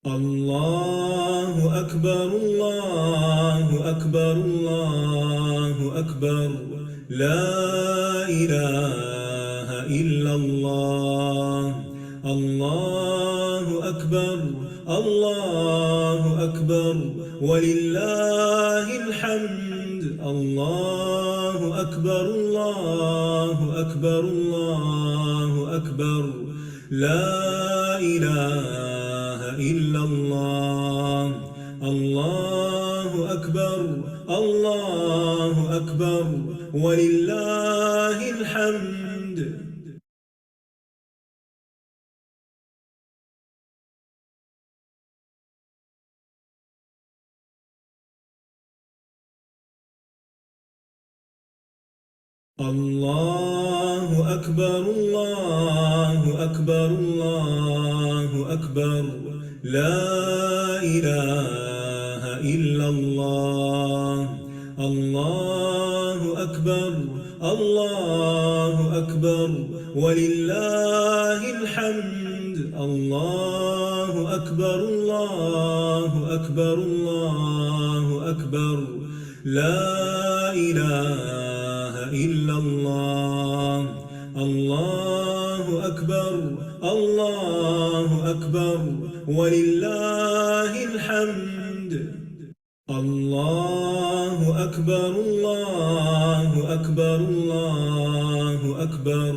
الله أكبر الله أكبر الله أكبر لا إله إلا الله الله أكبر الله أكبر ولله الحمد الله أكبر الله أكبر الله أكبر لا إله إلا الله الله أكبر الله أكبر ولله الحمد الله أكبر الله أكبر الله أكبر لا إله إلا الله الله أكبر الله أكبر ولله الحمد الله أكبر الله أكبر الله أكبر لا إله إلا الله الله أكبر الله أكبر ولله الحمد الله أكبر الله أكبر الله أكبر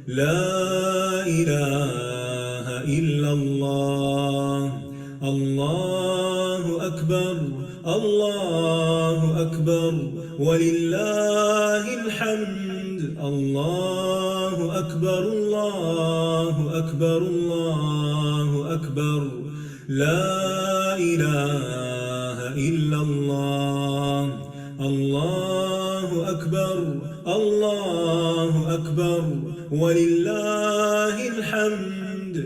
لا إله إلا الله الله أكبر الله أكبر ولله الحمد الله أكبر الله أكبر الله أكبر لا إله إلا الله الله أكبر الله أكبر ولله الحمد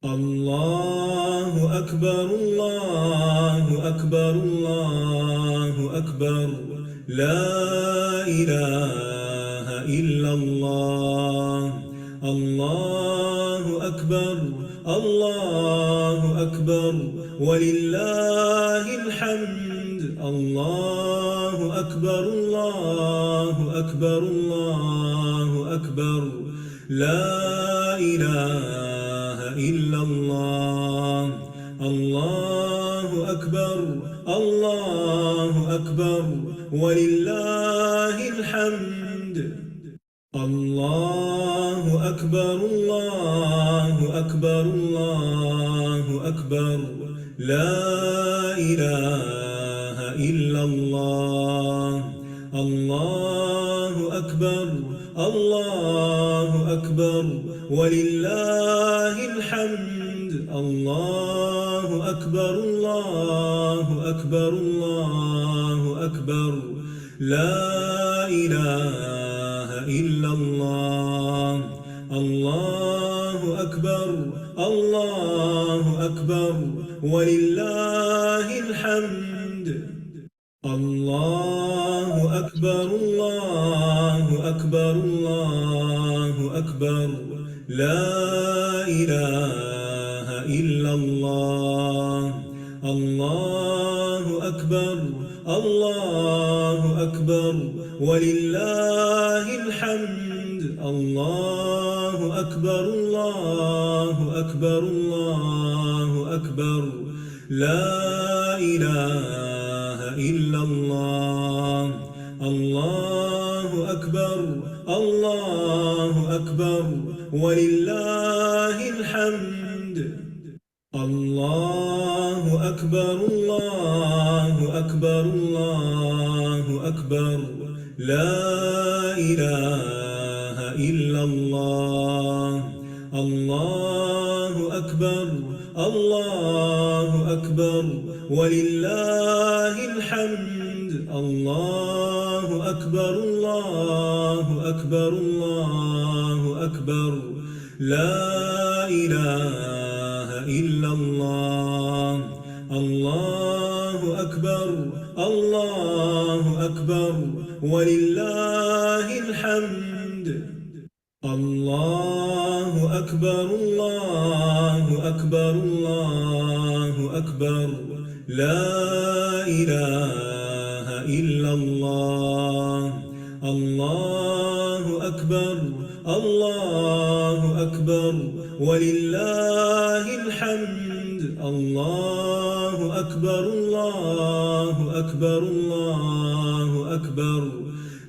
الله أكبر الله أكبر الله أكبر لا إله إلا الله الله أكبر الله أكبر ولله الحمد الله أكبر الله أكبر الله أكبر لا إله إلا الله الله أكبر الله أكبر ولله الحمد الله أكبر الله أكبر الله أكبر لا إله إلا الله الله أكبر الله أكبر ولله الحمد الله أكبر الله أكبر الله أكبر لا إله إلا الله الله أكبر الله أكبر ولله الحمد الله أكبر الله أكبر الله أكبر لا إله إلا الله الله أكبر الله أكبر ولله الحمد الله أكبر الله أكبر الله أكبر لا إله إلا الله الله أكبر الله أكبر ولله الحمد الله أكبر الله أكبر الله أكبر لا إله إلا الله الله أكبر الله أكبر ولله الحمد الله أكبر الله أكبر الله أكبر لا إله إلا الله الله أكبر الله أكبر ولله الحمد الله أكبر الله أكبر الله أكبر لا إله إلا الله الله أكبر الله أكبر ولله الحمد الله أكبر الله أكبر الله أكبر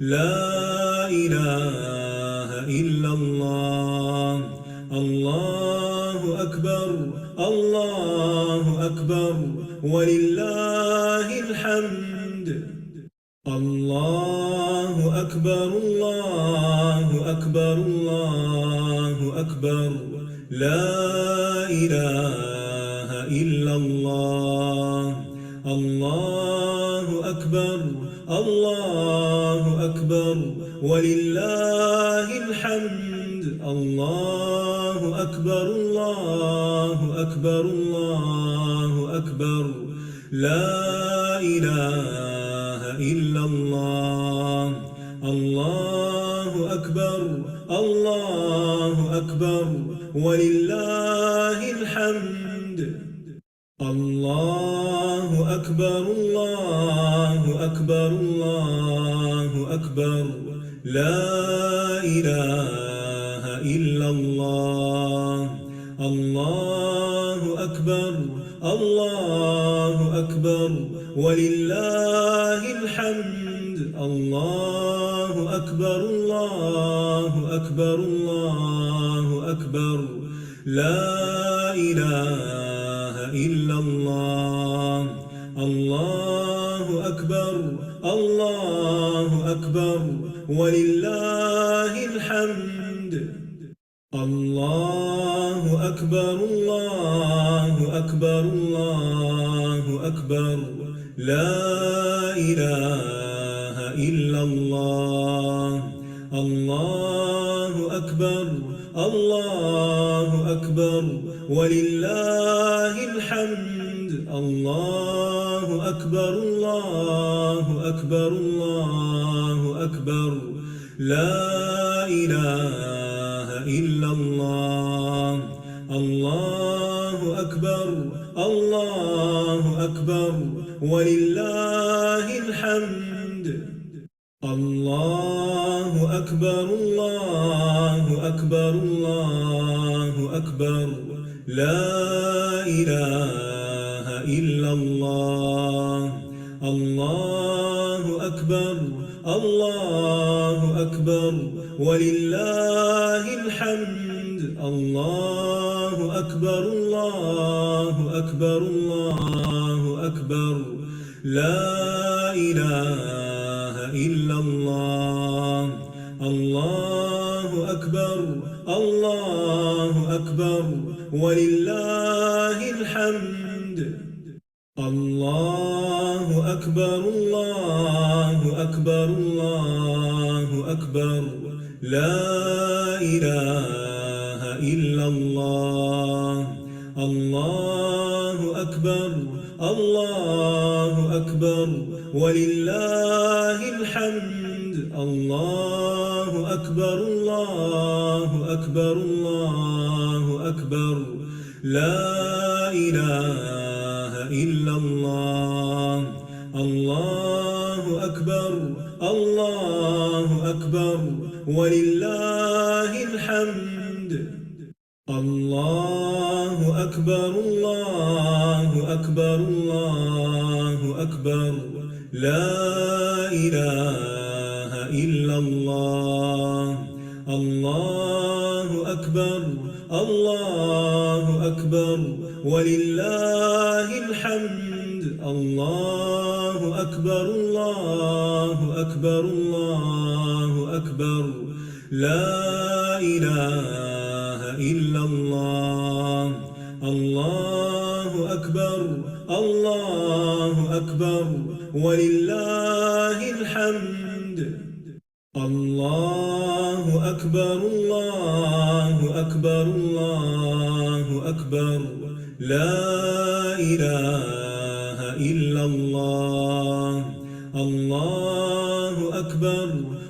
لا إله إلا الله الله أكبر الله أكبر ولله الحمد الله أكبر الله أكبر الله أكبر لا إله إلا الله الله أكبر الله أكبر ولله الحمد الله أكبر الله أكبر الله أكبر لا إله إلا الله الله أكبر الله أكبر ولله الحمد الله أكبر الله أكبر الله أكبر لا إله إلا الله الله أكبر الله أكبر ولله الحمد الله أكبر الله أكبر الله أكبر لا إله إلا الله الله أكبر الله أكبر ولله الحمد الله أكبر الله أكبر الله أكبر لا إله إلا الله الله أكبر الله أكبر ولله الحمد الله أكبر الله أكبر الله أكبر لا إله إلا الله الله أكبر الله أكبر ولله الحمد الله أكبر الله أكبر الله أكبر لا إله إلا الله الله أكبر الله أكبر ولله الحمد الله أكبر الله أكبر الله أكبر لا إله إلا الله الله أكبر الله أكبر ولله الحمد الله أكبر الله أكبر الله أكبر لا إله إلا الله الله أكبر الله أكبر ولله الحمد الله أكبر الله أكبر الله أكبر لا إله إلا الله الله أكبر الله أكبر ولله الحمد الله أكبر الله أكبر الله أكبر لا إله إلا الله الله أكبر الله أكبر ولله الحمد الله أكبر الله أكبر الله أكبر لا إله إلا الله الله أكبر الله أكبر ولله الحمد الله أكبر الله أكبر الله أكبر لا إله إلا الله الله أكبر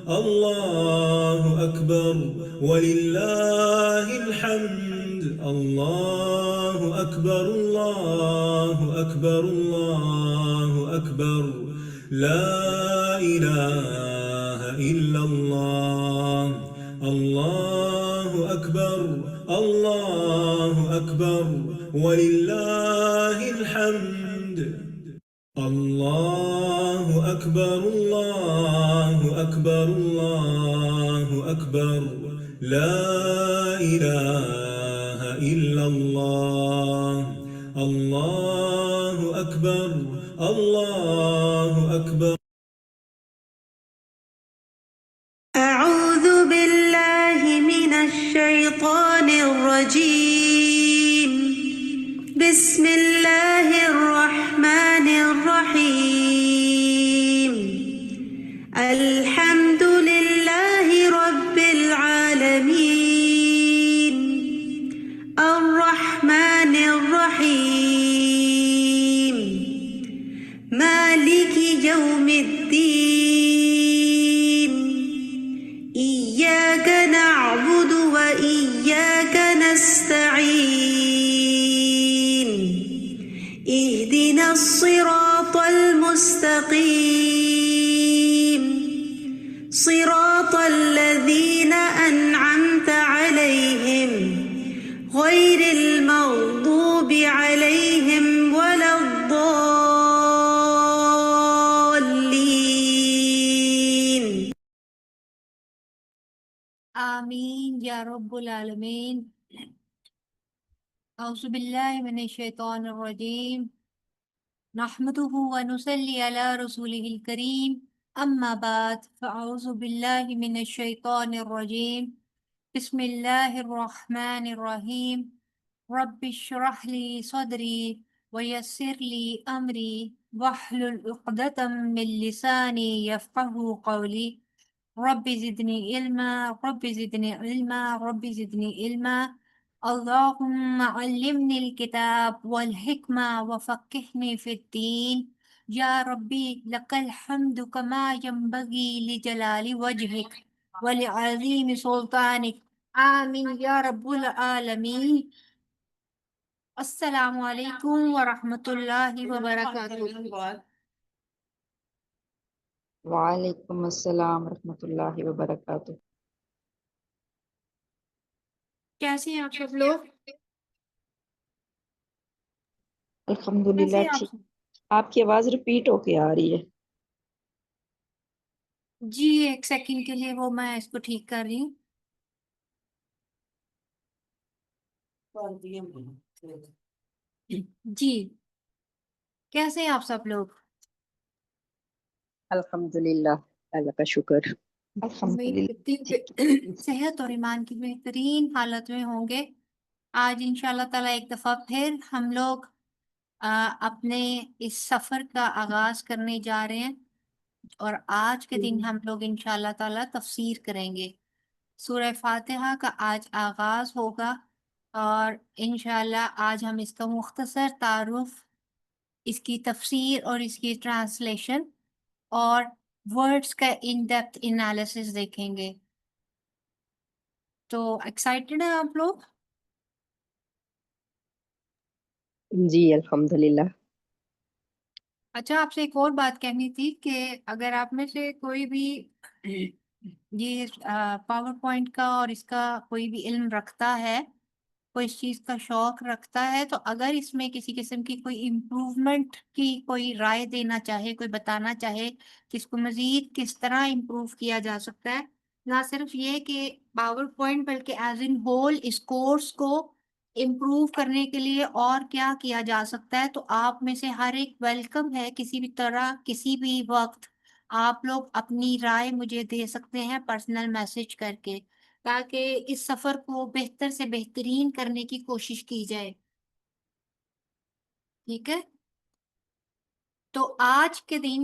الله أكبر ولله الحمد الله أكبر الله أكبر الله أكبر لا إله إلا الله الله أكبر الله أكبر ولله الحمد الله أكبر الله أكبر الله أكبر لا إله إلا الله الله أكبر الله أكبر أعوذ بالله من الشيطان الرجيم بسم الله الرحمن الرحيم الحمد لله رب العالمين الرحمن الرحيم مالك يوم الدين إياك نعبد وإياك نستعين اهدنا الصراط المستقيم صراط الذين أنعمت عليهم غير المغضوب عليهم ولا الضالين آمین یا رب العالمین۔ اعوذ باللہ من الشیطان الرجیم، نحمده ونصلی علی رسولہ الکریم، اما بعد فاعوذ باللہ من الشیطان الرجیم، بسم اللہ الرحمن الرحیم، رب اشرح لی صدری ویسر لی امری واحلل عقدۃ من لسانی یفقهوا قولی، رب زدنی علما رب زدنی علما رب زدنی علما، اللہم علمنی الکتاب والحکمہ وفقہنی فی الدین، یا ربی لک الحمد کما ینبغی لجلال وجہک ولعظیم سلطانک، آمین یا رب العالمین۔ السلام علیکم ورحمۃ اللہ وبرکاتہ۔ وعلیکم السلام ورحمۃ اللہ وبرکاتہ۔ کیسے ہیں آپ سب لوگ؟ الحمدللہ کیسے ہیں آپ ٹھیک۔ سب؟ آپ کی آواز ریپیٹ ہو کے آ رہی ہے۔ جی ایک سیکنڈ کے لیے وہ میں اس کو ٹھیک کر رہی ہوں۔ جی کیسے ہیں آپ سب لوگ؟ الحمدللہ، اللہ کا شکر۔ امید الحمدللہ کرتی ہوں کہ صحت اور ایمان کی بہترین حالت میں ہوں گے۔ آج انشاءاللہ تعالیٰ ایک دفعہ پھر ہم لوگ اپنے اس سفر کا آغاز کرنے جا رہے ہیں، اور آج کے دن ہم لوگ انشاءاللہ تعالیٰ تفسیر کریں گے۔ سورہ فاتحہ کا آج آغاز ہوگا، اور انشاءاللہ آج ہم اس کا مختصر تعارف، اس کی تفسیر اور اس کی ٹرانسلیشن اور ورڈز کا ان ڈیپتھ انالیسس دیکھیں گے۔ تو ایکسائٹیڈ ہیں آپ لوگ؟ جی الحمدللہ۔ اچھا، آپ سے ایک اور بات کہنی تھی کہ اگر آپ میں سے کوئی بھی یہ پاور پوائنٹ کا اور اس کا کوئی بھی علم رکھتا ہے، کوئی اس چیز کا شوق رکھتا ہے، تو اگر اس میں کسی قسم کی کوئی امپروومنٹ کی کوئی رائے دینا چاہے، کوئی بتانا چاہے کہ اس کو مزید کس طرح امپروو کیا جا سکتا ہے، نہ صرف یہ کہ پاور پوائنٹ بلکہ ایز ان ہول اس کورس کو امپروو کرنے کے لیے اور کیا کیا جا سکتا ہے، تو آپ میں سے ہر ایک ویلکم ہے۔ کسی بھی طرح کسی بھی وقت آپ لوگ اپنی رائے مجھے دے سکتے ہیں پرسنل میسج کر کے، تاکہ اس سفر کو بہتر سے بہترین کرنے کی کوشش کی جائے۔ ٹھیک ہے؟ تو آج کے دن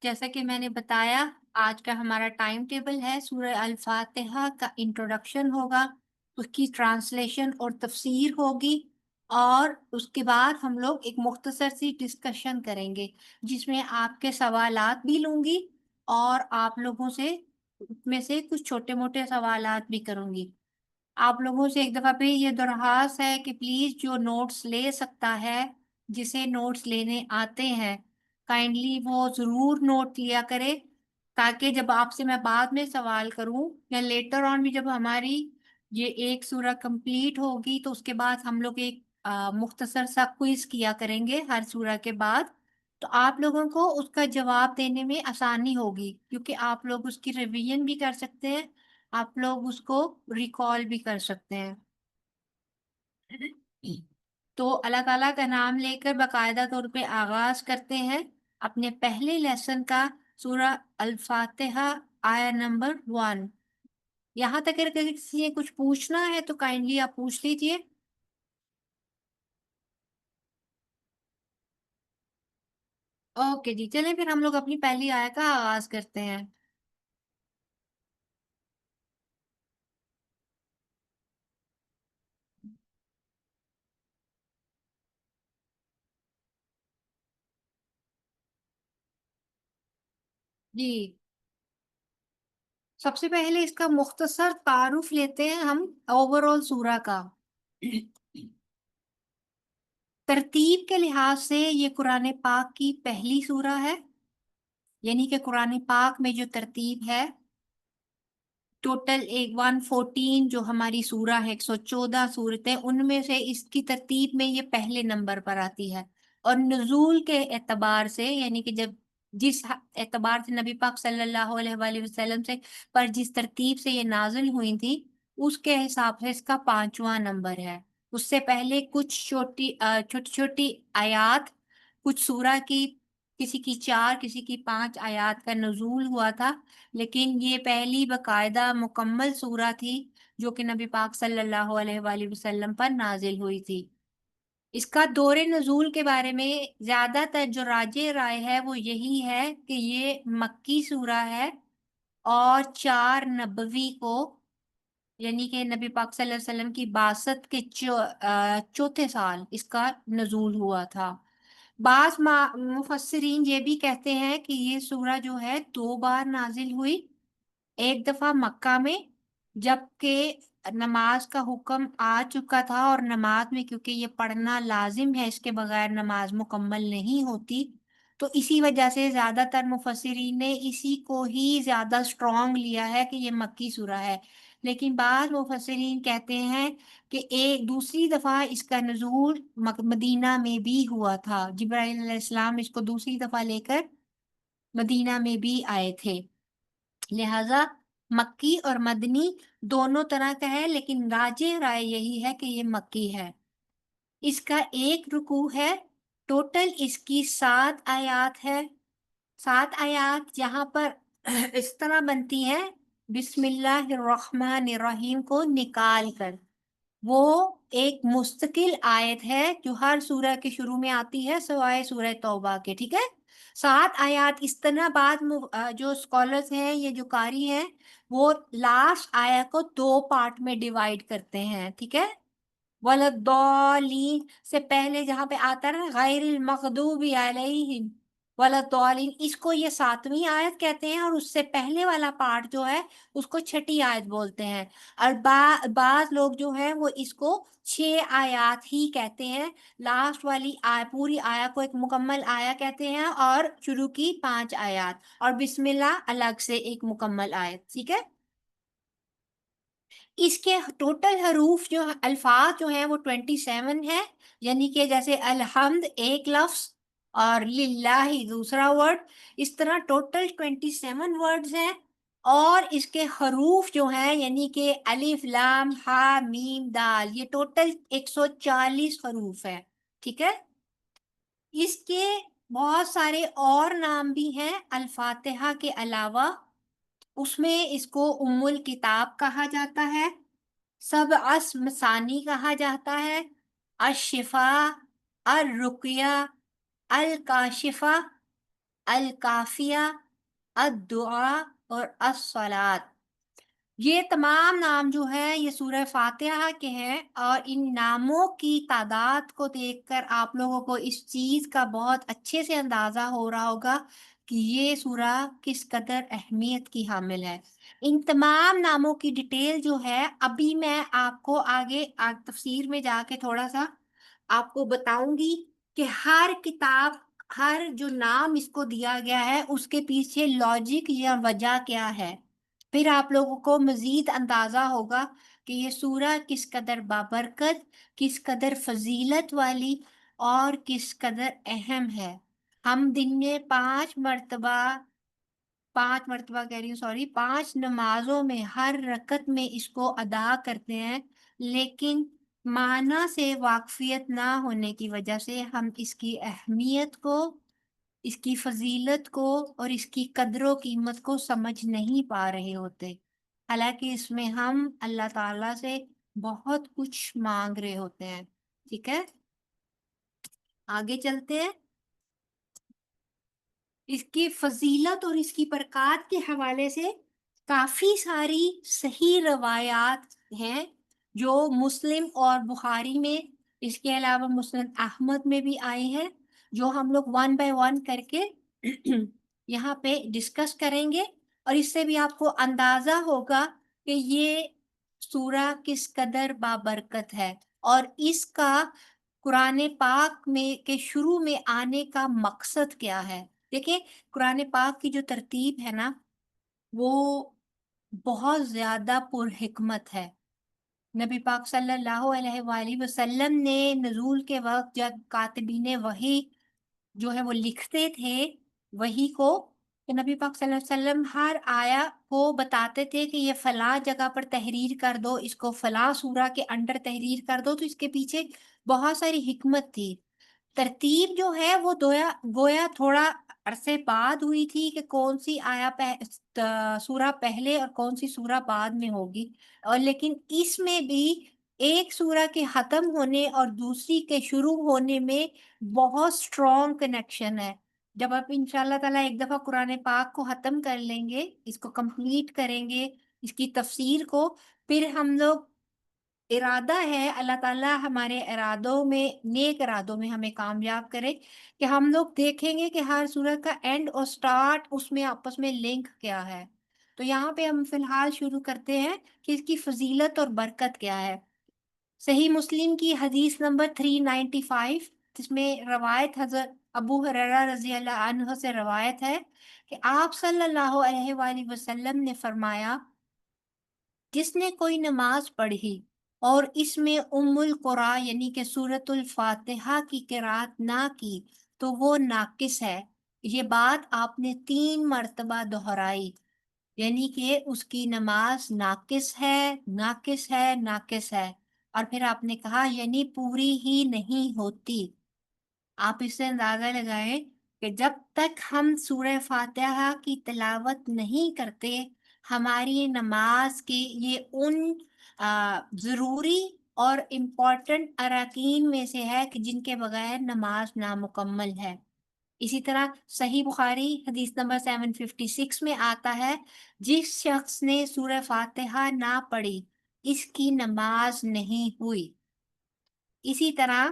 جیسا کہ میں نے بتایا، آج کا ہمارا ٹائم ٹیبل ہے، سورہ الفاتحہ کا انٹروڈکشن ہوگا، اس کی ٹرانسلیشن اور تفسیر ہوگی، اور اس کے بعد ہم لوگ ایک مختصر سی ڈسکشن کریں گے، جس میں آپ کے سوالات بھی لوں گی اور آپ لوگوں سے میں سے کچھ چھوٹے موٹے سوالات بھی کروں گی۔ آپ لوگوں سے ایک دفعہ پہ یہ درخواست ہے کہ پلیز جو نوٹس لے سکتا ہے، جسے نوٹس لینے آتے ہیں، کائنڈلی وہ ضرور نوٹ لیا کرے، تاکہ جب آپ سے میں بعد میں سوال کروں یا لیٹر آن بھی جب ہماری یہ ایک سورہ کمپلیٹ ہوگی تو اس کے بعد ہم لوگ ایک مختصر سا کوئز کیا کریں گے ہر سورہ کے بعد، تو آپ لوگوں کو اس کا جواب دینے میں آسانی ہوگی، کیونکہ آپ لوگ اس کی ریویژن بھی کر سکتے ہیں، آپ لوگ اس کو ریکال بھی کر سکتے ہیں۔ تو اللہ تعالیٰ کا نام لے کر باقاعدہ طور پہ آغاز کرتے ہیں اپنے پہلے لیسن کا، سورہ الفاتحہ آیا نمبر 1۔ یہاں تک اگر کسی نے کچھ پوچھنا ہے تو کائنڈلی آپ پوچھ لیجئے۔ اوکے جی، چلیں پھر ہم لوگ اپنی پہلی آیت کا آغاز کرتے ہیں۔ جی، سب سے پہلے اس کا مختصر تعارف لیتے ہیں ہم اوور آل سورہ کا۔ ترتیب کے لحاظ سے یہ قرآن پاک کی پہلی سورہ ہے، یعنی کہ قرآن پاک میں جو ترتیب ہے ٹوٹل 114 جو ہماری سورہ ہے، 114 سورتیں، ان میں سے اس کی ترتیب میں یہ پہلے نمبر پر آتی ہے، اور نزول کے اعتبار سے یعنی کہ جس اعتبار سے نبی پاک صلی اللہ علیہ وآلہ وسلم سے پر جس ترتیب سے یہ نازل ہوئی تھی اس کے حساب سے اس کا 5واں نمبر ہے۔ اس سے پہلے کچھ چھوٹی چھوٹی آیات، کچھ سورہ کی کسی کی 4 کسی کی 5 آیات کا نزول ہوا تھا، لیکن یہ پہلی باقاعدہ مکمل سورہ تھی جو کہ نبی پاک صلی اللہ علیہ وآلہ وسلم پر نازل ہوئی تھی۔ اس کا دور نزول کے بارے میں زیادہ تر جو راجح رائے ہے وہ یہی ہے کہ یہ مکی سورہ ہے، اور 4 نبوی کو یعنی کہ نبی پاک صلی اللہ علیہ وسلم کی بعثت کے چوتھے سال اس کا نزول ہوا تھا۔ بعض مفسرین یہ بھی کہتے ہیں کہ یہ سورہ جو ہے 2 بار نازل ہوئی، ایک دفعہ مکہ میں جبکہ نماز کا حکم آ چکا تھا، اور نماز میں کیونکہ یہ پڑھنا لازم ہے، اس کے بغیر نماز مکمل نہیں ہوتی، تو اسی وجہ سے زیادہ تر مفسرین نے اسی کو ہی زیادہ سٹرونگ لیا ہے کہ یہ مکی سورہ ہے۔ لیکن بعض مفسرین کہتے ہیں کہ ایک دوسری دفعہ اس کا نزول مدینہ میں بھی ہوا تھا، جبرائیل علیہ السلام اس کو دوسری دفعہ لے کر مدینہ میں بھی آئے تھے، لہذا مکی اور مدنی دونوں طرح کا ہے، لیکن راجح رائے یہی ہے کہ یہ مکی ہے۔ اس کا ایک رکوع ہے، ٹوٹل اس کی 7 آیات ہے۔ 7 آیات جہاں پر اس طرح بنتی ہیں بسم اللہ الرحمن الرحیم کو نکال کر، وہ ایک مستقل آیت ہے جو ہر سورہ کے شروع میں آتی ہے سوائے سورہ توبہ کے، ٹھیک ہے۔ 7 آیات اس طرح بعد جو اسکالرز ہیں، یہ جو قاری ہیں، وہ لاسٹ آیت کو 2 پارٹ میں ڈیوائیڈ کرتے ہیں، ٹھیک ہے۔ وَلَضَّالِّينَ سے پہلے جہاں پہ آتا ہے نا غیر المغضوب علیہم وَلَضَّالِّينَ، اس کو یہ 7ویں آیت کہتے ہیں، اور اس سے پہلے والا پارٹ جو ہے اس کو 6ٹھی آیت بولتے ہیں، اور بعض لوگ جو ہیں وہ اس کو 6 آیات ہی کہتے ہیں، لاسٹ والی پوری آیا کو ایک مکمل آیا کہتے ہیں، اور شروع کی 5 آیات، اور بسم اللہ الگ سے ایک مکمل آیت، ٹھیک ہے۔ اس کے ٹوٹل حروف جو الفاظ جو ہیں وہ 27 ہے، یعنی کہ جیسے الحمد ایک لفظ اور للہ دوسرا ورڈ، اس طرح ٹوٹل 27 ورڈز ہیں، اور اس کے حروف جو ہیں یعنی کہ الف لام ہا میم دال، یہ ٹوٹل 140 حروف ہے، ٹھیک ہے۔ اس کے بہت سارے اور نام بھی ہیں الفاتحہ کے علاوہ، اس میں اس کو ام الکتاب کہا جاتا ہے، سب اسم ثانی کہا جاتا ہے، الشفاء، الرقیہ، الکاشفہ، الکافیہ، الدعاء اور الصلاۃ۔ یہ تمام نام جو ہیں یہ سورہ فاتحہ کے ہیں، اور ان ناموں کی تعداد کو دیکھ کر آپ لوگوں کو اس چیز کا بہت اچھے سے اندازہ ہو رہا ہوگا کہ یہ سورہ کس قدر اہمیت کی حامل ہے۔ ان تمام ناموں کی ڈیٹیل جو ہے ابھی میں آپ کو آگے تفسیر میں جا کے تھوڑا سا آپ کو بتاؤں گی کہ ہر کتاب، ہر جو نام اس کو دیا گیا ہے اس کے پیچھے لاجک یا وجہ کیا ہے۔ پھر آپ لوگوں کو مزید اندازہ ہوگا کہ یہ سورہ کس قدر بابرکت، کس قدر فضیلت والی اور کس قدر اہم ہے۔ ہم دن میں 5 مرتبہ کہہ رہی ہوں، سوری، 5 نمازوں میں ہر رکعت میں اس کو ادا کرتے ہیں، لیکن معنی سے واقفیت نہ ہونے کی وجہ سے ہم اس کی اہمیت کو، اس کی فضیلت کو اور اس کی قدر و قیمت کو سمجھ نہیں پا رہے ہوتے، حالانکہ اس میں ہم اللہ تعالیٰ سے بہت کچھ مانگ رہے ہوتے ہیں۔ ٹھیک ہے، آگے چلتے ہیں۔ اس کی فضیلت اور اس کی برکات کے حوالے سے کافی ساری صحیح روایات ہیں جو مسلم اور بخاری میں، اس کے علاوہ مسند احمد میں بھی آئی ہیں، جو ہم لوگ 1 بائی 1 کر کے یہاں پہ ڈسکس کریں گے، اور اس سے بھی آپ کو اندازہ ہوگا کہ یہ سورہ کس قدر بابرکت ہے اور اس کا قرآن پاک میں کے شروع میں آنے کا مقصد کیا ہے۔ دیکھیں، قرآن پاک کی جو ترتیب ہے نا وہ بہت زیادہ پرحکمت ہے۔ نبی پاک صلی اللہ علیہ وآلہ وسلم نے نزول کے وقت جب کاتبین وحی جو ہے وہ لکھتے تھے وحی کو، تو نبی پاک صلی اللہ علیہ وسلم ہر آیا کو بتاتے تھے کہ یہ فلاں جگہ پر تحریر کر دو، اس کو فلاں سورہ کے انڈر تحریر کر دو، تو اس کے پیچھے بہت ساری حکمت تھی۔ ترتیب جو ہے وہ گویا تھوڑا عرصے بعد ہوئی تھی کہ کون سی سورہ پہلے اور کون سی سورہ بعد میں ہوگی، اور لیکن اس میں بھی ایک سورہ کے ختم ہونے اور دوسری کے شروع ہونے میں بہت سٹرونگ کنیکشن ہے۔ جب آپ انشاءاللہ تعالیٰ ایک دفعہ قرآن پاک کو ختم کر لیں گے، اس کو کمپلیٹ کریں گے، اس کی تفسیر کو، پھر ہم لوگ ارادہ ہے اللہ تعالیٰ ہمارے ارادوں میں، نیک ارادوں میں ہمیں کامیاب کرے کہ ہم لوگ دیکھیں گے کہ ہر سورت کا اینڈ اور سٹارٹ اس میں آپس میں لنک کیا ہے۔ تو یہاں پہ ہم فی الحال شروع کرتے ہیں کہ اس کی فضیلت اور برکت کیا ہے۔ صحیح مسلم کی حدیث نمبر 395، جس میں روایت حضرت ابو ہریرہ رضی اللہ عنہ سے روایت ہے کہ آپ صلی اللہ علیہ وآلہ وسلم نے فرمایا، جس نے کوئی نماز پڑھی اور اس میں ام القرآن یعنی کہ سورۃ الفاتحہ کی قرات نہ کی تو وہ ناقص ہے۔ یہ بات آپ نے 3 مرتبہ دہرائی، یعنی کہ اس کی نماز ناقص ہے، ناقص ہے، ناقص ہے، اور پھر آپ نے کہا یعنی پوری ہی نہیں ہوتی۔ آپ اس سے اندازہ لگائیں کہ جب تک ہم سورہ فاتحہ کی تلاوت نہیں کرتے، ہماری نماز کے یہ ان ضروری اور امپورٹنٹ اراکین میں سے ہے کہ جن کے بغیر نماز نامکمل ہے۔ اسی طرح صحیح بخاری حدیث نمبر 756 میں آتا ہے، جس شخص نے سورہ فاتحہ نہ پڑھی اس کی نماز نہیں ہوئی۔ اسی طرح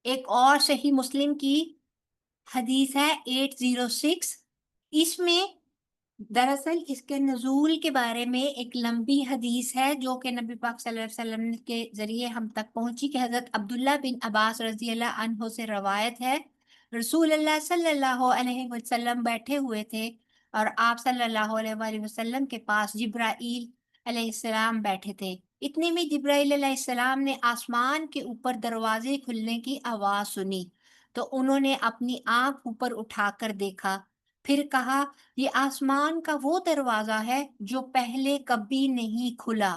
ایک اور صحیح مسلم کی حدیث ہے 806، اس میں دراصل اس کے نزول کے بارے میں ایک لمبی حدیث ہے جو کہ نبی پاک صلی اللہ علیہ وسلم کے ذریعے ہم تک پہنچی کہ حضرت عبداللہ بن عباس رضی اللہ عنہ سے روایت ہے، رسول اللہ صلی اللہ علیہ وسلم بیٹھے ہوئے تھے اور آپ صلی اللہ علیہ وآلہ وسلم کے پاس جبرائیل علیہ السلام بیٹھے تھے۔ اتنے میں جبرائیل علیہ السلام نے آسمان کے اوپر دروازے کھلنے کی آواز سنی تو انہوں نے اپنی آنکھ اوپر اٹھا کر دیکھا، پھر کہا یہ آسمان کا وہ دروازہ ہے جو پہلے کبھی نہیں کھلا۔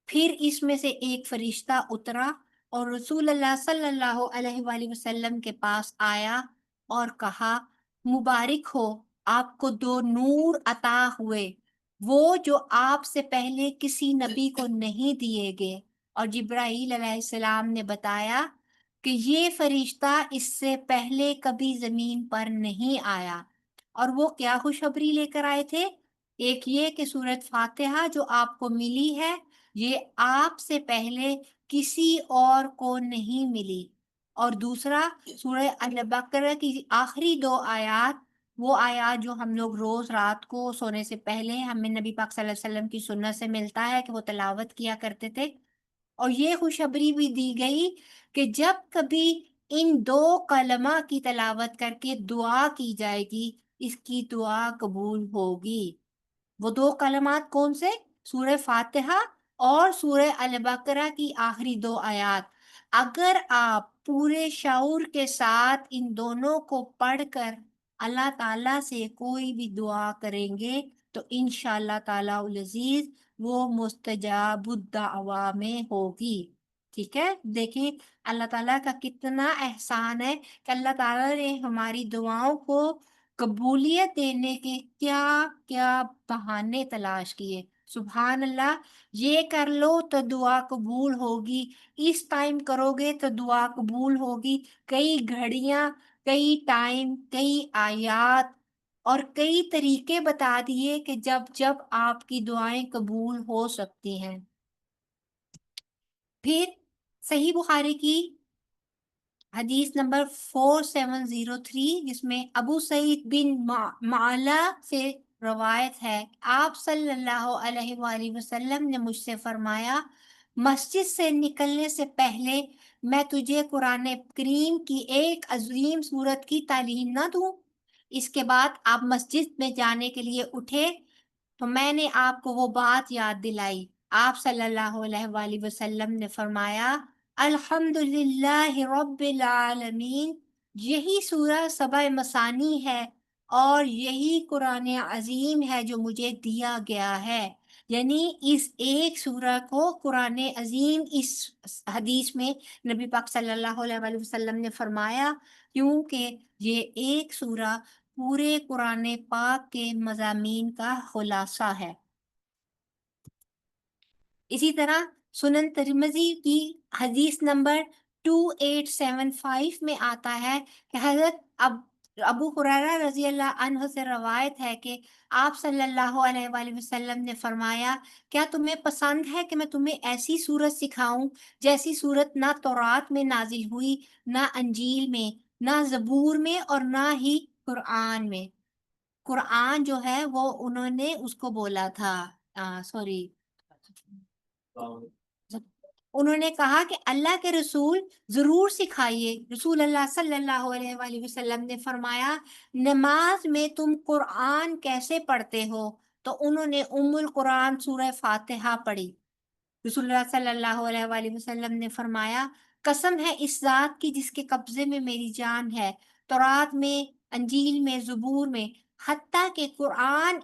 پھر اس میں سے ایک فرشتہ اترا اور رسول اللہ صلی اللہ علیہ وآلہ وسلم کے پاس آیا اور کہا، مبارک ہو آپ کو 2 نور عطا ہوئے، وہ جو آپ سے پہلے کسی نبی کو نہیں دیے گئے۔ اور جبرائیل علیہ السلام نے بتایا کہ یہ فرشتہ اس سے پہلے کبھی زمین پر نہیں آیا، اور وہ کیا خوشخبری لے کر آئے تھے؟ ایک یہ کہ سورۃ فاتحہ جو آپ کو ملی ہے یہ آپ سے پہلے کسی اور کو نہیں ملی، اور دوسرا سورہ البقرہ کی آخری 2 آیات، وہ آیات جو ہم لوگ روز رات کو سونے سے پہلے ہمیں نبی پاک صلی اللہ علیہ وسلم کی سنت سے ملتا ہے کہ وہ تلاوت کیا کرتے تھے۔ اور یہ خوشخبری بھی دی گئی کہ جب کبھی ان 2 کلمہ کی تلاوت کر کے دعا کی جائے گی، اس کی دعا قبول ہوگی۔ وہ 2 کلمات کون سے؟ سورہ فاتحہ اور سورہ البقرہ کی آخری 2 آیات۔ اگر آپ پورے شعور کے ساتھ ان دونوں کو پڑھ کر اللہ تعالیٰ سے کوئی بھی دعا کریں گے تو انشاءاللہ تعالیٰ العزیز وہ مستجاب الدعوا میں ہوگی۔ ٹھیک ہے، دیکھیں اللہ تعالیٰ کا کتنا احسان ہے کہ اللہ تعالیٰ نے ہماری دعاؤں کو قبولیت دینے کے کیا کیا بہانے تلاش کیے۔ سبحان اللہ، یہ کر لو تو دعا قبول ہوگی، اس ٹائم کرو گے تو دعا قبول ہوگی۔ کئی گھڑیاں، کئی ٹائم، کئی آیات اور کئی طریقے بتا دیے کہ جب جب آپ کی دعائیں قبول ہو سکتی ہیں۔ پھر صحیح بخاری کی حدیث نمبر 4703 جس میں ابو سعید بن معلا سے روایت ہے، آپ صلی اللہ علیہ وآلہ وسلم نے مجھ سے فرمایا، مسجد سے نکلنے سے پہلے میں تجھے قرآن کریم کی ایک عظیم سورت کی تعلیم نہ دوں؟ اس کے بعد آپ مسجد میں جانے کے لیے اٹھے تو میں نے آپ کو وہ بات یاد دلائی۔ آپ صلی اللہ علیہ وآلہ وسلم نے فرمایا، الحمدللہ رب العالمین، یہی سورہ سبع مثانی ہے اور یہی قرآن عظیم ہے جو مجھے دیا گیا ہے۔ یعنی اس ایک سورہ کو قرآن عظیم اس حدیث میں نبی پاک صلی اللہ علیہ وآلہ وسلم نے فرمایا، کیونکہ یہ ایک سورہ پورے قرآن پاک کے مضامین کا خلاصہ ہے۔ اسی طرح سنن ترمذی کی حدیث نمبر 2875 میں آتا ہے کہ حضرت ابو ہریرہ رضی اللہ عنہ سے روایت ہے کہ آپ صلی اللہ علیہ وآلہ وسلم نے فرمایا، کیا تمہیں پسند ہے کہ میں تمہیں ایسی سورت سکھاؤں جیسی سورت نہ تورات میں نازل ہوئی، نہ انجیل میں، نہ زبور میں اور نہ ہی قرآن میں؟ قرآن جو ہے وہ انہوں نے اس کو بولا تھا، انہوں نے کہا کہ اللہ کے رسول ضرور سکھائیے۔ رسول اللہ صلی اللہ علیہ وآلہ وسلم نے فرمایا، نماز میں تم قرآن کیسے پڑھتے ہو؟ تو انہوں نے ام القرآن سورہ فاتحہ پڑھی۔ رسول اللہ صلی اللہ علیہ وآلہ وسلم نے فرمایا، قسم ہے اس ذات کی جس کے قبضے میں میری جان ہے، تورات میں، انجیل میں، زبور میں، حتیٰ کہ قرآن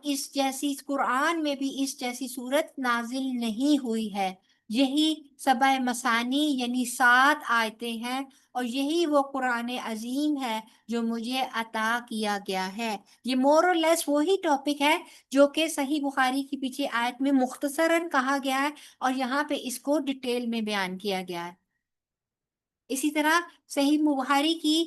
میں بھی اس جیسی صورت نازل نہیں ہوئی ہے۔ یہی سبع مثانی یعنی 7 آیتیں ہیں اور یہی وہ قرآن عظیم ہے جو مجھے عطا کیا گیا ہے۔ یہ مور اور لیس وہی ٹاپک ہے جو کہ صحیح بخاری کی پیچھے آیت میں مختصراً کہا گیا ہے اور یہاں پہ اس کو ڈیٹیل میں بیان کیا گیا ہے۔ اسی طرح صحیح بخاری کی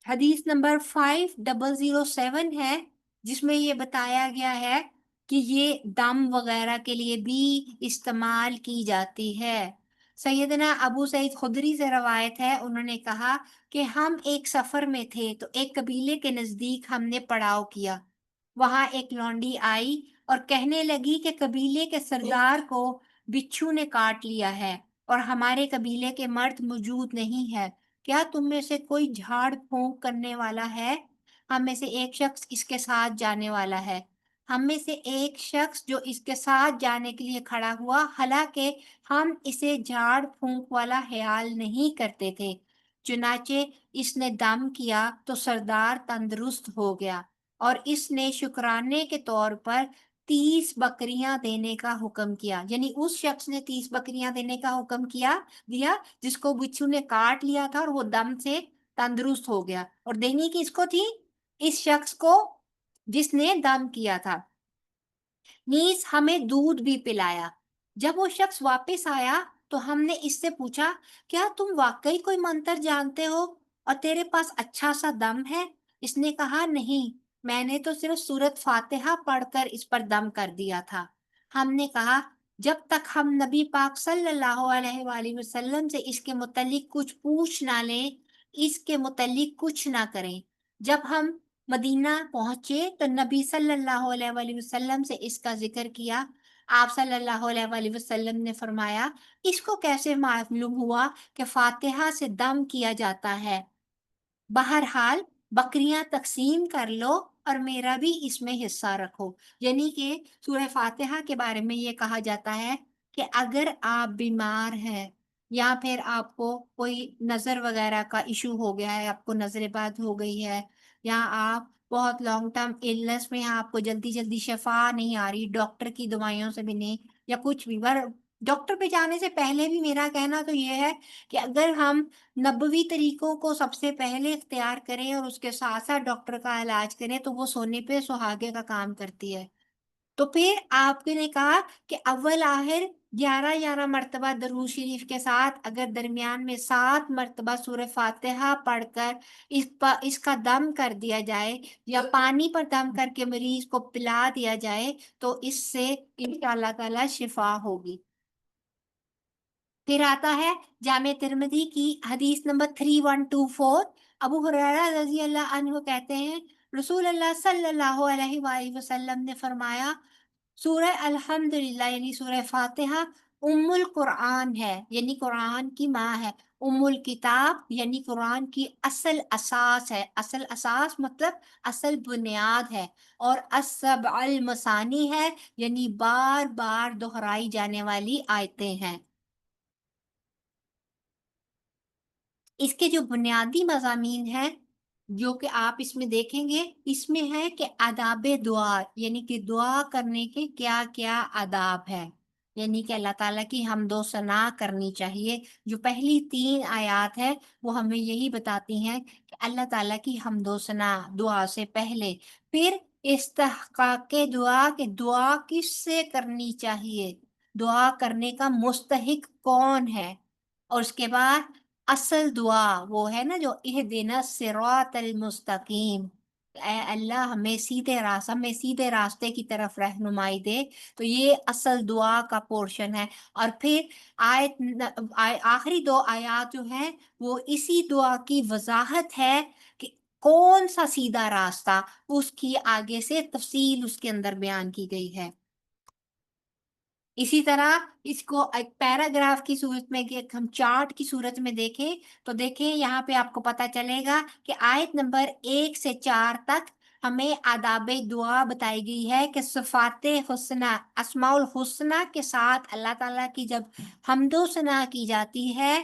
حدیث نمبر 5007 ہے جس میں یہ بتایا گیا ہے کہ یہ دم وغیرہ کے لیے بھی استعمال کی جاتی ہے۔ سیدنا ابو سعید خدری سے روایت ہے، انہوں نے کہا کہ ہم ایک سفر میں تھے تو ایک قبیلے کے نزدیک ہم نے پڑاؤ کیا۔ وہاں ایک لونڈی آئی اور کہنے لگی کہ قبیلے کے سردار کو بچھو نے کاٹ لیا ہے اور ہمارے قبیلے کے مرد موجود نہیں ہے، کیا تم میں سے کوئی جھاڑ پھونک کرنے والا ہے؟ ہم میں سے ایک شخص اس کے ساتھ جانے والا ہے۔ ہم میں سے ایک شخص جو اس کے ساتھ جانے کے لیے کھڑا ہوا، حالانکہ ہم اسے جھاڑ پھونک والا خیال نہیں کرتے تھے۔ چنانچہ اس نے دم کیا تو سردار تندرست ہو گیا اور اس نے شکرانے کے طور پر 30 بکریاں دینے کا حکم کیا۔ یعنی اس شخص نے 30 بکریاں دینے کا حکم دیا جس کو بچھو نے کاٹ لیا تھا اور وہ دم سے تندرست ہو گیا، اور دینی کس کو تھی؟ اس شخص کو جس نے دم کیا تھا۔ نیز ہمیں دودھ بھی پلایا۔ جب وہ شخص واپس آیا تو ہم نے اس سے پوچھا، کیا تم واقعی کوئی منتر جانتے ہو اور تیرے پاس اچھا سا دم ہے؟ اس نے کہا، نہیں، میں نے تو صرف سورت فاتحہ پڑھ کر اس پر دم کر دیا تھا۔ ہم نے کہا، جب تک ہم نبی پاک صلی اللہ علیہ وآلہ وسلم سے اس کے متعلق کچھ پوچھ نہ لیں، اس کے متعلق کچھ نہ کریں۔ جب ہم مدینہ پہنچے تو نبی صلی اللہ علیہ وآلہ وسلم سے اس کا ذکر کیا۔ آپ صلی اللہ علیہ وآلہ وسلم نے فرمایا اس کو کیسے معلوم ہوا کہ فاتحہ سے دم کیا جاتا ہے؟ بہرحال بکریاں تقسیم کر لو اور میرا بھی اس میں حصہ رکھو۔ یعنی کہ سورہ فاتحہ کے بارے میں یہ کہا جاتا ہے کہ اگر آپ بیمار ہیں یا پھر آپ کو کوئی نظر وغیرہ کا ایشو ہو گیا ہے، آپ کو نظر بد ہو گئی ہے، یا آپ بہت لانگ ٹرم النس میں ہیں، آپ کو جلدی جلدی شفا نہیں آ رہی، ڈاکٹر کی دوائیوں سے بھی نہیں، یا کچھ بھی، ڈاکٹر پہ جانے سے پہلے بھی میرا کہنا تو یہ ہے کہ اگر ہم نبوی طریقوں کو سب سے پہلے اختیار کریں اور اس کے ساتھ ساتھ ڈاکٹر کا علاج کریں تو وہ سونے پہ سہاگے کا کام کرتی ہے۔ تو پھر آپ نے کہا کہ اول آخر 11 مرتبہ درود شریف کے ساتھ اگر درمیان میں 7 مرتبہ سورہ فاتحہ پڑھ کر اس کا دم کر دیا جائے یا پانی پر دم کر کے مریض کو پلا دیا جائے تو اس سے انشاءاللہ تعالی شفا ہوگی۔ پھر آتا ہے جامع ترمذی کی حدیث نمبر 3124، ابو ہریرہ رضی اللہ عنہ کہتے ہیں رسول اللہ صلی اللہ علیہ وآلہ وسلم نے فرمایا سورہ الحمدللہ یعنی سورہ فاتحہ ام القرآن ہے، یعنی قرآن کی ماں ہے، ام الکتاب یعنی قرآن کی اصل اساس ہے، اصل اساس مطلب اصل بنیاد ہے، اور السبع المثانی ہے یعنی بار بار دہرائی جانے والی آیتیں ہیں۔ اس کے جو بنیادی مضامین ہیں جو کہ آپ اس میں دیکھیں گے، اس میں ہے کہ آداب دعا، یعنی کہ دعا کرنے کے کیا کیا آداب ہے، یعنی کہ اللہ تعالیٰ کی حمد و ثنا کرنی چاہیے۔ جو پہلی 3 آیات ہے وہ ہمیں یہی بتاتی ہیں کہ اللہ تعالیٰ کی حمد و ثنا دعا سے پہلے، پھر استحقاق دعا کہ دعا کس سے کرنی چاہیے، دعا کرنے کا مستحق کون ہے، اور اس کے بعد اصل دعا وہ ہے نا جو اہدنا الصراط المستقیم، اے اللہ ہمیں سیدھے راستے کی طرف رہنمائی دے، تو یہ اصل دعا کا پورشن ہے۔ اور پھر آخری 2 آیات جو ہیں وہ اسی دعا کی وضاحت ہے کہ کون سا سیدھا راستہ، اس کی آگے سے تفصیل اس کے اندر بیان کی گئی ہے۔ اسی طرح اس کو ایک پیراگراف کی صورت میں ہم چارٹ کی صورت میں دیکھیں تو دیکھیں یہاں پہ آپ کو پتا چلے گا کہ آیت نمبر 1 سے 4 تک ہمیں آداب دعا بتائی گئی ہے کہ صفات حسنہ، اسماء الحسنہ کے ساتھ اللہ تعالیٰ کی جب حمد و ثنا کی جاتی ہے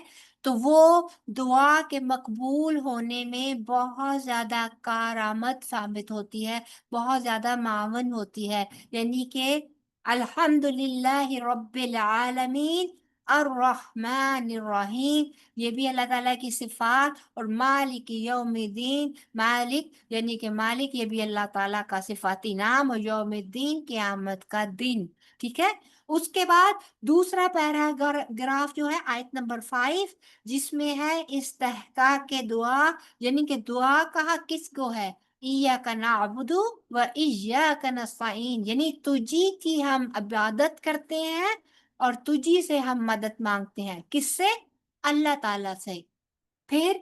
تو وہ دعا کے مقبول ہونے میں بہت زیادہ کارآمد ثابت ہوتی ہے، بہت زیادہ معاون ہوتی ہے۔ یعنی کہ الحمدللہ رب العالمین الرحمن الرحیم، یہ بھی اللہ تعالیٰ کی صفات، اور مالک یوم الدین، مالک یعنی کہ مالک یہ بھی اللہ تعالیٰ کا صفاتی نام، اور یوم الدین قیامت کا دن، ٹھیک ہے۔ اس کے بعد دوسرا پیراگراف جو ہے آیت نمبر 5 جس میں ہے استحقاق دعا، یعنی کہ دعا کہا کس کو ہے، ایاک نعبد و ایاک نستعین، یعنی تجھی کی ہم عبادت کرتے ہیں اور تجھی سے ہم مدد مانگتے ہیں، کس سے، اللہ تعالیٰ سے۔ پھر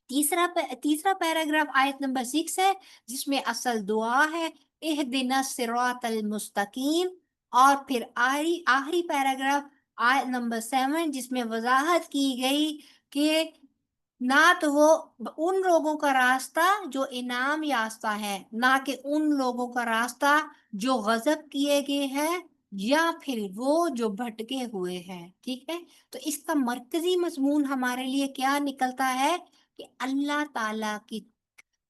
تیسرا پیراگراف آیت نمبر 6 ہے جس میں اصل دعا ہے اہدنا الصراط المستقیم، اور پھر آخری پیراگراف آیت نمبر 7 جس میں وضاحت کی گئی کہ نہ تو وہ ان لوگوں کا راستہ جو انعام یافتہ ہے، نہ کہ ان لوگوں کا راستہ جو غضب کیے گئے ہیں، یا پھر وہ جو بھٹکے ہوئے ہیں، ٹھیک ہے۔ تو اس کا مرکزی مضمون ہمارے لیے کیا نکلتا ہے کہ اللہ تعالیٰ کی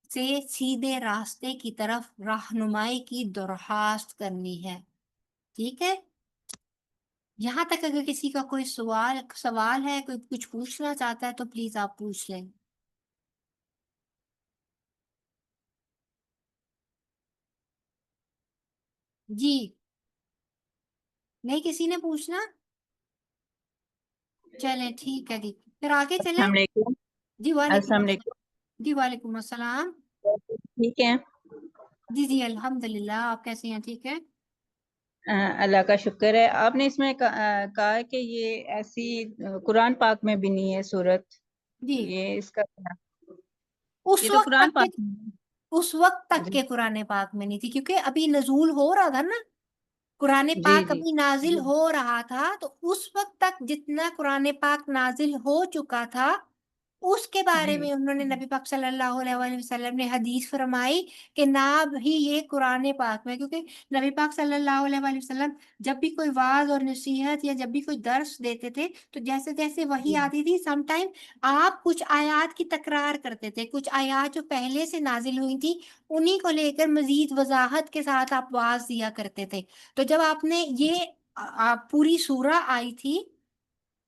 سے سیدھے راستے کی طرف رہنمائی کی درخواست کرنی ہے، ٹھیک ہے۔ یہاں تک اگر کسی کا کوئی سوال ہے، کوئی کچھ پوچھنا چاہتا ہے تو پلیز آپ پوچھ لیں۔ جی نہیں کسی نے پوچھنا، چلیں ٹھیک ہے جی، پھر آگے چلیں۔ السلام علیکم۔ جی وعلیکم السلام السلام۔ علیکم، جی وعلیکم السلام۔ ٹھیک ہے؟ جی الحمدللہ، آپ کیسے ہیں، ٹھیک ہے؟ اللہ کا شکر ہے. آپ نے اس میں کہا ہے کہ یہ ایسی قرآن پاک میں بھی نہیں ہے صورت. جی یہ اس کا اس یہ تو وقت قرآن تک کے پاک میں ہے. اس وقت تک جی کے قرآن پاک میں نہیں تھی، کیونکہ ابھی نزول ہو رہا تھا نا، قرآن جی پاک جی ابھی نازل ہو رہا تھا، تو اس وقت تک جتنا قرآن پاک نازل ہو چکا تھا اس کے بارے جی میں انہوں نے نبی پاک صلی اللہ علیہ وآلہ وسلم نے حدیث فرمائی کہ نہ بھی یہ قرآن پاک میں، کیونکہ نبی پاک صلی اللہ علیہ وآلہ وسلم جب بھی کوئی واعظ اور نصیحت یا جب بھی کوئی درس دیتے تھے تو جیسے جیسے وحی آتی تھی سم ٹائم آپ کچھ آیات کی تکرار کرتے تھے، کچھ آیات جو پہلے سے نازل ہوئی تھی انہی کو لے کر مزید وضاحت کے ساتھ آپ واعظ دیا کرتے تھے. تو جب آپ نے یہ پوری سورہ آئی تھی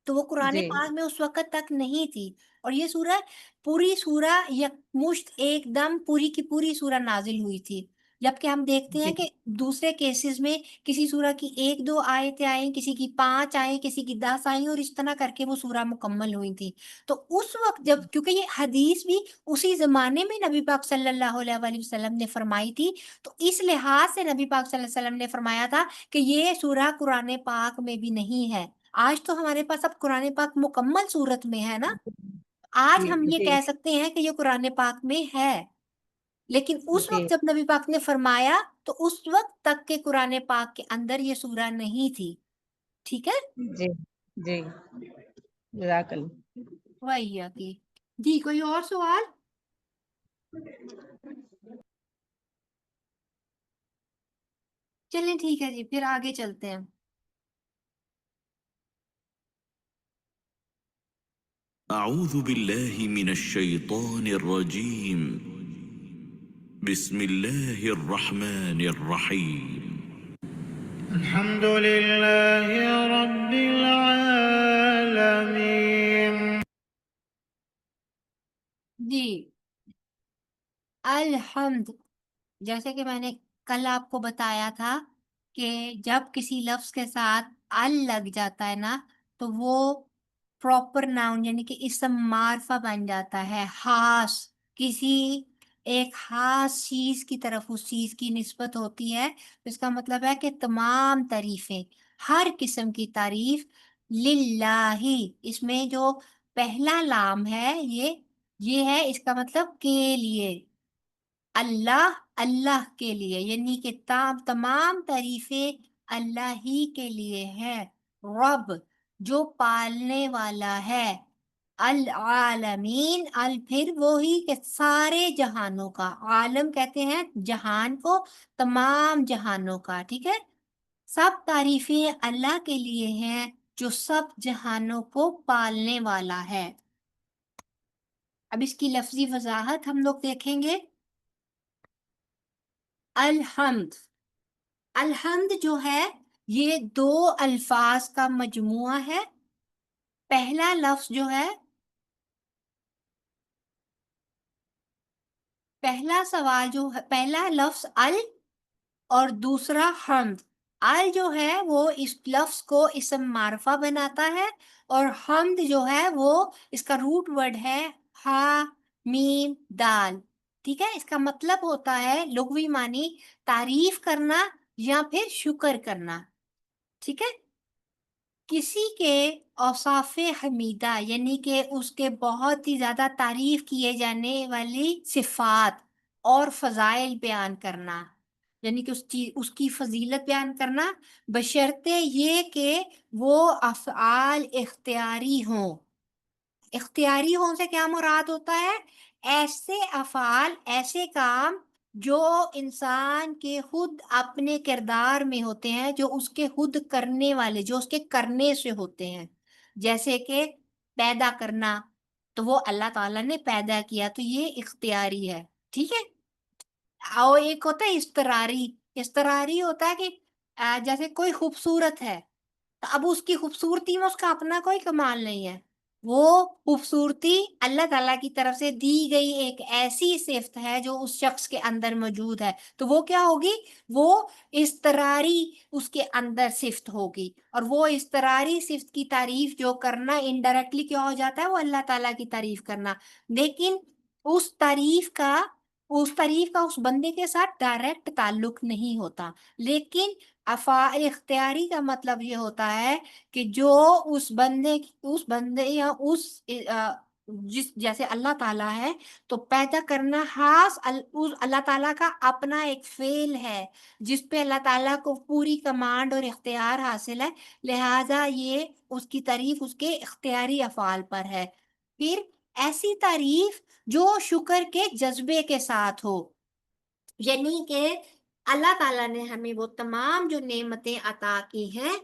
تو وہ قرآن جی پاک میں اس وقت تک نہیں تھی، اور یہ سورہ پوری سورہ یکمشت ایک دم پوری کی پوری سورہ نازل ہوئی تھی. جبکہ ہم دیکھتے جی ہیں کہ دوسرے کیسز میں کسی سورہ کی 1-2 آیتیں آئیں، کسی کی 5 آئیں، کسی کی 10 آئیں، اور اس طرح کر کے وہ سورہ مکمل ہوئی تھی. تو اس وقت جب، کیونکہ یہ حدیث بھی اسی زمانے میں نبی پاک صلی اللہ علیہ وآلہ وسلم نے فرمائی تھی، تو اس لحاظ سے نبی پاک صلی اللہ علیہ وسلم نے فرمایا تھا کہ یہ سورہ قرآن پاک میں بھی نہیں ہے. آج تو ہمارے پاس اب قرآن پاک مکمل صورت میں ہے نا، آج جی ہم یہ جی کہہ سکتے ہیں کہ یہ قرآن پاک میں ہے. لیکن اس جی وقت جب نبی پاک نے فرمایا تو اس وقت تک کے قرآن پاک کے اندر یہ سورہ نہیں تھی. ٹھیک ہے، جی جی جزاک اللہ. وہی ہے کہ جی کوئی اور سوال؟ چلیں ٹھیک ہے جی، پھر آگے چلتے ہیں. أعوذ بالله من الشيطان الرجيم. بسم الله الرحمن الرحيم. الحمد لله رب العالمين. جی الحمد، جیسے کہ میں نے کل آپ کو بتایا تھا کہ جب کسی لفظ کے ساتھ ال لگ جاتا ہے نا تو وہ پراپر ناؤن یعنی کہ اسم معرفہ بن جاتا ہے، خاص کسی ایک خاص چیز کی طرف اس چیز کی نسبت ہوتی ہے. اس کا مطلب ہے کہ تمام تعریفیں، ہر قسم کی تعریف للہ، اس میں جو پہلا لام ہے یہ ہے، اس کا مطلب کے لیے، اللہ اللہ کے لیے، یعنی کہ تمام تعریفیں اللہ ہی کے لیے ہے. رب جو پالنے والا ہے، العالمین پھر وہی کہ سارے جہانوں کا، عالم کہتے ہیں جہان کو، تمام جہانوں کا. ٹھیک ہے، سب تعریفیں اللہ کے لیے ہیں جو سب جہانوں کو پالنے والا ہے. اب اس کی لفظی وضاحت ہم لوگ دیکھیں گے. الحمد، الحمد جو ہے یہ 2 الفاظ کا مجموعہ ہے. پہلا لفظ جو ہے، پہلا سوال جو ہے، پہلا لفظ ال اور دوسرا حمد. ال جو ہے وہ اس لفظ کو اسم معرفہ بناتا ہے، اور حمد جو ہے وہ اس کا روٹ ورڈ ہے ہا میم دال. ٹھیک ہے، اس کا مطلب ہوتا ہے لغوی معنی تعریف کرنا یا پھر شکر کرنا. ٹھیک ہے، کسی کے اوصاف حمیدہ یعنی کہ اس کے بہت ہی زیادہ تعریف کیے جانے والی صفات اور فضائل بیان کرنا، یعنی کہ اس کی فضیلت بیان کرنا، بشرطے یہ کہ وہ افعال اختیاری ہوں. اختیاری ہوں سے کیا مراد ہوتا ہے؟ ایسے افعال، ایسے کام جو انسان کے خود اپنے کردار میں ہوتے ہیں، جو اس کے خود کرنے والے، جو اس کے کرنے سے ہوتے ہیں. جیسے کہ پیدا کرنا، تو وہ اللہ تعالیٰ نے پیدا کیا، تو یہ اختیاری ہے. ٹھیک ہے، اور ایک ہوتا ہے اضطراری. اضطراری ہوتا ہے کہ جیسے کوئی خوبصورت ہے تو اب اس کی خوبصورتی میں اس کا اپنا کوئی کمال نہیں ہے، وہ خوبصورتی اللہ تعالیٰ کی طرف سے دی گئی ایک ایسی صفت ہے جو اس شخص کے اندر موجود ہے، تو وہ کیا ہوگی؟ وہ اضطراری اس کے اندر صفت ہوگی. اور وہ اضطراری صفت کی تعریف جو کرنا انڈائریکٹلی کیا ہو جاتا ہے؟ وہ اللہ تعالیٰ کی تعریف کرنا. لیکن اس تعریف کا اس بندے کے ساتھ ڈائریکٹ تعلق نہیں ہوتا، لیکن افعال اختیاری کا مطلب یہ ہوتا ہے کہ جو اس بندے یا جس جیسے اللہ تعالیٰ ہے تو پیدا کرنا خاص اس اللہ تعالیٰ کا اپنا ایک فعل ہے جس پہ اللہ تعالیٰ کو پوری کمانڈ اور اختیار حاصل ہے، لہٰذا یہ اس کی تعریف اس کے اختیاری افعال پر ہے۔ پھر ایسی تعریف جو شکر کے جذبے کے ساتھ ہو، یعنی کہ اللہ تعالیٰ نے ہمیں وہ تمام جو نعمتیں عطا کی ہیں،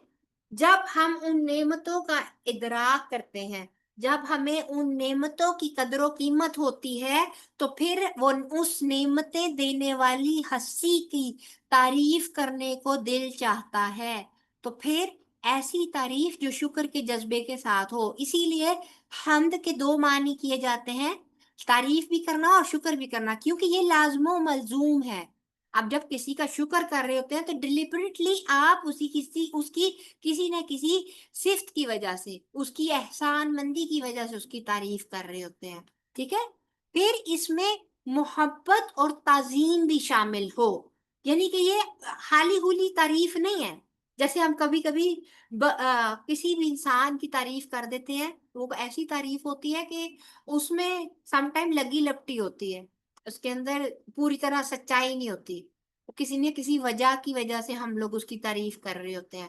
جب ہم ان نعمتوں کا ادراک کرتے ہیں، جب ہمیں ان نعمتوں کی قدر و قیمت ہوتی ہے، تو پھر وہ اس نعمتیں دینے والی ہستی کی تعریف کرنے کو دل چاہتا ہے۔ تو پھر ایسی تعریف جو شکر کے جذبے کے ساتھ ہو، اسی لیے حمد کے دو معنی کیے جاتے ہیں، تعریف بھی کرنا اور شکر بھی کرنا، کیونکہ یہ لازم و ملزوم ہے۔ اب جب کسی کا شکر کر رہے ہوتے ہیں تو ڈیلیبریٹلی آپ اس کی کسی نہ کسی صفت کی وجہ سے، اس کی احسان مندی کی وجہ سے اس کی تعریف کر رہے ہوتے ہیں، ٹھیک ہے؟ پھر اس میں محبت اور تعظیم بھی شامل ہو، یعنی کہ یہ خالی ہولی تعریف نہیں ہے۔ جیسے ہم کبھی کبھی کسی بھی انسان کی تعریف کر دیتے ہیں، وہ ایسی تعریف ہوتی ہے کہ اس میں سم ٹائم لگی لپٹی ہوتی ہے، اس کے اندر پوری طرح سچائی نہیں ہوتی، کسی نے کسی وجہ کی وجہ سے ہم لوگ اس کی تعریف کر رہے ہوتے ہیں،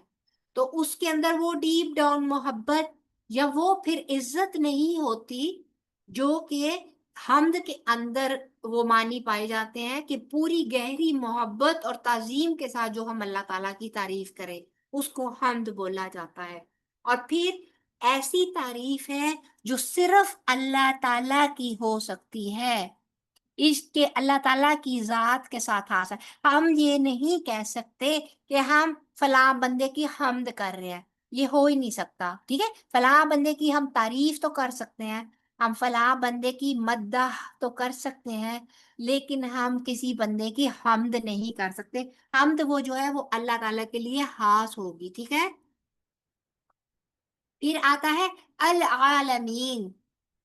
تو اس کے اندر وہ ڈیپ ڈاؤن محبت یا وہ پھر عزت نہیں ہوتی جو کہ حمد کے اندر وہ معنی پائے جاتے ہیں کہ پوری گہری محبت اور تعظیم کے ساتھ جو ہم اللہ تعالیٰ کی تعریف کریں، اس کو حمد بولا جاتا ہے۔ اور پھر ایسی تعریف ہے جو صرف اللہ تعالیٰ کی ہو سکتی ہے، اس کے اللہ تعالیٰ کی ذات کے ساتھ حاصل۔ ہم یہ نہیں کہہ سکتے کہ ہم فلاں بندے کی حمد کر رہے ہیں، یہ ہو ہی نہیں سکتا، ٹھیک ہے؟ فلاں بندے کی ہم تعریف تو کر سکتے ہیں، ہم فلاں بندے کی مدح تو کر سکتے ہیں، لیکن ہم کسی بندے کی حمد نہیں کر سکتے۔ حمد وہ جو ہے وہ اللہ تعالیٰ کے لیے خاص ہوگی، ٹھیک ہے؟ پھر آتا ہے العالمین۔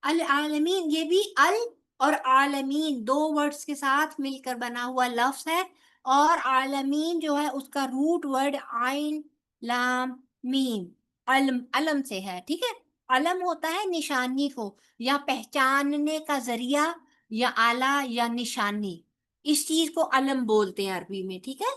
العالمین، یہ بھی ال اور عالمین دو ورڈز کے ساتھ مل کر بنا ہوا لفظ ہے، اور عالمین جو ہے اس کا روٹ ورڈ عین لام میم، علم سے ہے، ٹھیک ہے؟ علم ہوتا ہے نشانی کو یا پہچاننے کا ذریعہ یا آلہ یا نشانی، اس چیز کو علم بولتے ہیں عربی میں، ٹھیک ہے؟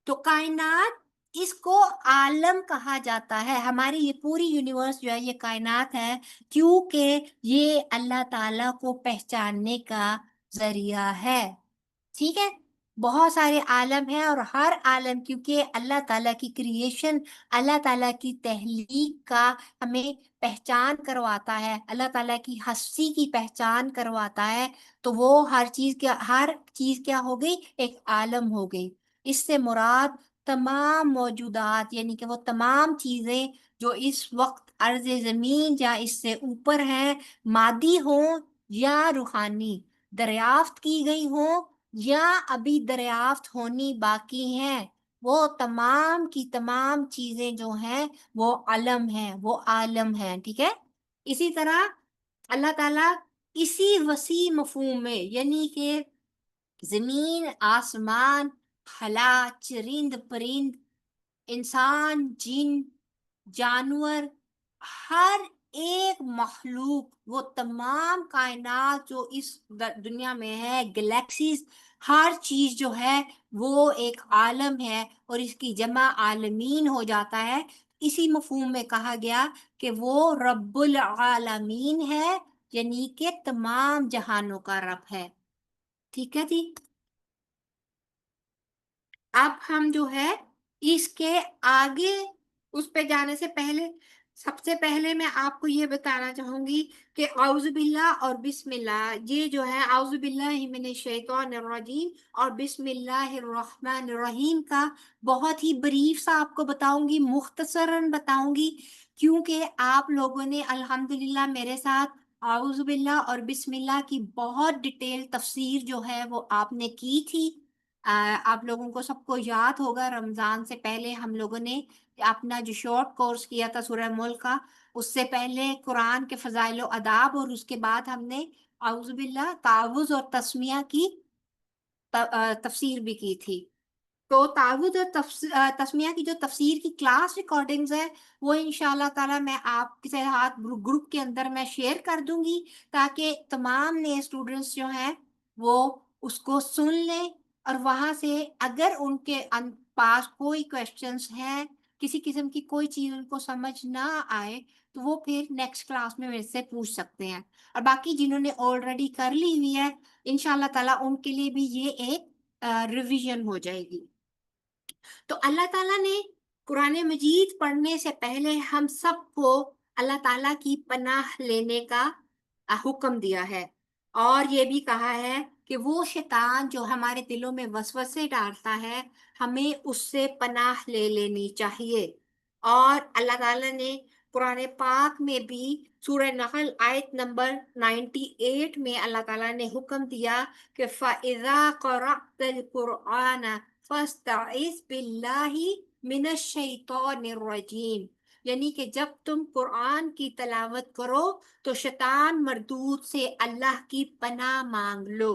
تو کائنات، اس کو عالم کہا جاتا ہے، ہماری یہ پوری یونیورس جو ہے یہ کائنات ہے، کیونکہ یہ اللہ تعالیٰ کو پہچاننے کا ذریعہ ہے، ٹھیک ہے؟ بہت سارے عالم ہیں، اور ہر عالم کیونکہ اللہ تعالیٰ کی کریشن، اللہ تعالیٰ کی تخلیق کا ہمیں پہچان کرواتا ہے، اللہ تعالیٰ کی ہستی کی پہچان کرواتا ہے، تو وہ ہر چیز کیا ہو گئی؟ ایک عالم ہو گئی۔ اس سے مراد تمام موجودات، یعنی کہ وہ تمام چیزیں جو اس وقت عرض زمین یا اس سے اوپر ہیں، مادی ہوں یا روحانی، دریافت کی گئی ہوں یا ابھی دریافت ہونی باقی ہیں، وہ تمام کی تمام چیزیں جو ہیں وہ علم ہیں، وہ عالم ہیں، ٹھیک ہے؟ اسی طرح اللہ تعالیٰ اسی وسیع مفہوم میں، یعنی کہ زمین، آسمان، خلا، چرند پرند، انسان، جن، جانور، ہر ایک مخلوق، وہ تمام کائنات جو اس دنیا میں ہے، گلیکسیز، ہر چیز جو ہے وہ ایک عالم ہے، اور اس کی جمع عالمین ہو جاتا ہے۔ اسی مفہوم میں کہا گیا کہ وہ رب العالمین ہے، یعنی کہ تمام جہانوں کا رب ہے، ٹھیک ہے جی؟ اب ہم جو ہے اس کے آگے اس پہ جانے سے پہلے سب سے پہلے میں آپ کو یہ بتانا چاہوں گی کہ اعوذ باللہ اور بسم اللہ، یہ جو ہے اعوذ باللہ من الشیطان الرجیم اور بسم اللہ الرحمن الرحیم کا بہت ہی بریف سا آپ کو بتاؤں گی، مختصراً بتاؤں گی، کیونکہ آپ لوگوں نے الحمدللہ میرے ساتھ اعوذ باللہ اور بسم اللہ کی بہت ڈیٹیل تفسیر جو ہے وہ آپ نے کی تھی۔ آپ لوگوں کو سب کو یاد ہوگا رمضان سے پہلے ہم لوگوں نے اپنا جو شارٹ کورس کیا تھا سورہ ملک کا، اس سے پہلے قرآن کے فضائل و آداب، اور اس کے بعد ہم نے اعوذ باللہ، تعوذ اور تسمیہ کی تفسیر بھی کی تھی۔ تو تعوذ اور تسمیہ کی جو تفسیر کی کلاس ریکارڈنگز ہے وہ انشاءاللہ تعالیٰ میں آپ کے ساتھ گروپ کے اندر میں شیئر کر دوں گی، تاکہ تمام نئے اسٹوڈنٹس جو ہیں وہ اس کو سن لیں، اور وہاں سے اگر ان کے پاس کوئی کویشچنس ہیں، کسی قسم کی کوئی چیز ان کو سمجھ نہ آئے، تو وہ پھر نیکسٹ کلاس میں میرے سے پوچھ سکتے ہیں۔ اور باقی جنہوں نے آلریڈی کر لی ہوئی ہے انشاءاللہ تعالیٰ ان کے لیے بھی یہ ایک ریویژن ہو جائے گی۔ تو اللہ تعالیٰ نے قرآن مجید پڑھنے سے پہلے ہم سب کو اللہ تعالیٰ کی پناہ لینے کا حکم دیا ہے، اور یہ بھی کہا ہے کہ وہ شیطان جو ہمارے دلوں میں وسوسے ڈالتا ہے ہمیں اس سے پناہ لے لینی چاہیے۔ اور اللہ تعالیٰ نے قرآن پاک میں بھی سورہ نحل آیت نمبر 98 میں اللہ تعالیٰ نے حکم دیا کہ فَإِذَا قَرَأْتَ الْقُرْآنَ فَاسْتَعِذْ بِاللَّهِ مِنَ الشَّيْطَانِ الرَّجِيمِ، یعنی کہ جب تم قرآن کی تلاوت کرو تو شیطان مردود سے اللہ کی پناہ مانگ لو۔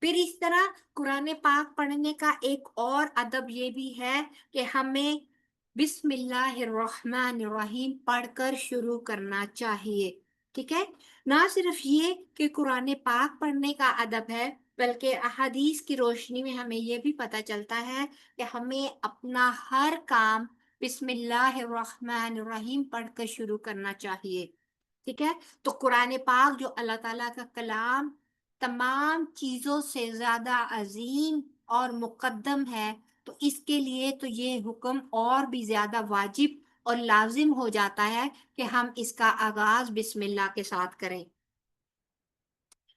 پھر اس طرح قرآن پاک پڑھنے کا ایک اور ادب یہ بھی ہے کہ ہمیں بسم اللہ الرحمن الرحیم پڑھ کر شروع کرنا چاہیے، ٹھیک ہے؟ نہ صرف یہ کہ قرآن پاک پڑھنے کا ادب ہے، بلکہ احادیث کی روشنی میں ہمیں یہ بھی پتہ چلتا ہے کہ ہمیں اپنا ہر کام بسم اللہ الرحمن الرحیم پڑھ کر شروع کرنا چاہیے، ٹھیک ہے؟ تو قرآن پاک جو اللہ تعالیٰ کا کلام تمام چیزوں سے زیادہ عظیم اور مقدم ہے، تو اس کے لیے تو یہ حکم اور بھی زیادہ واجب اور لازم ہو جاتا ہے کہ ہم اس کا آغاز بسم اللہ کے ساتھ کریں۔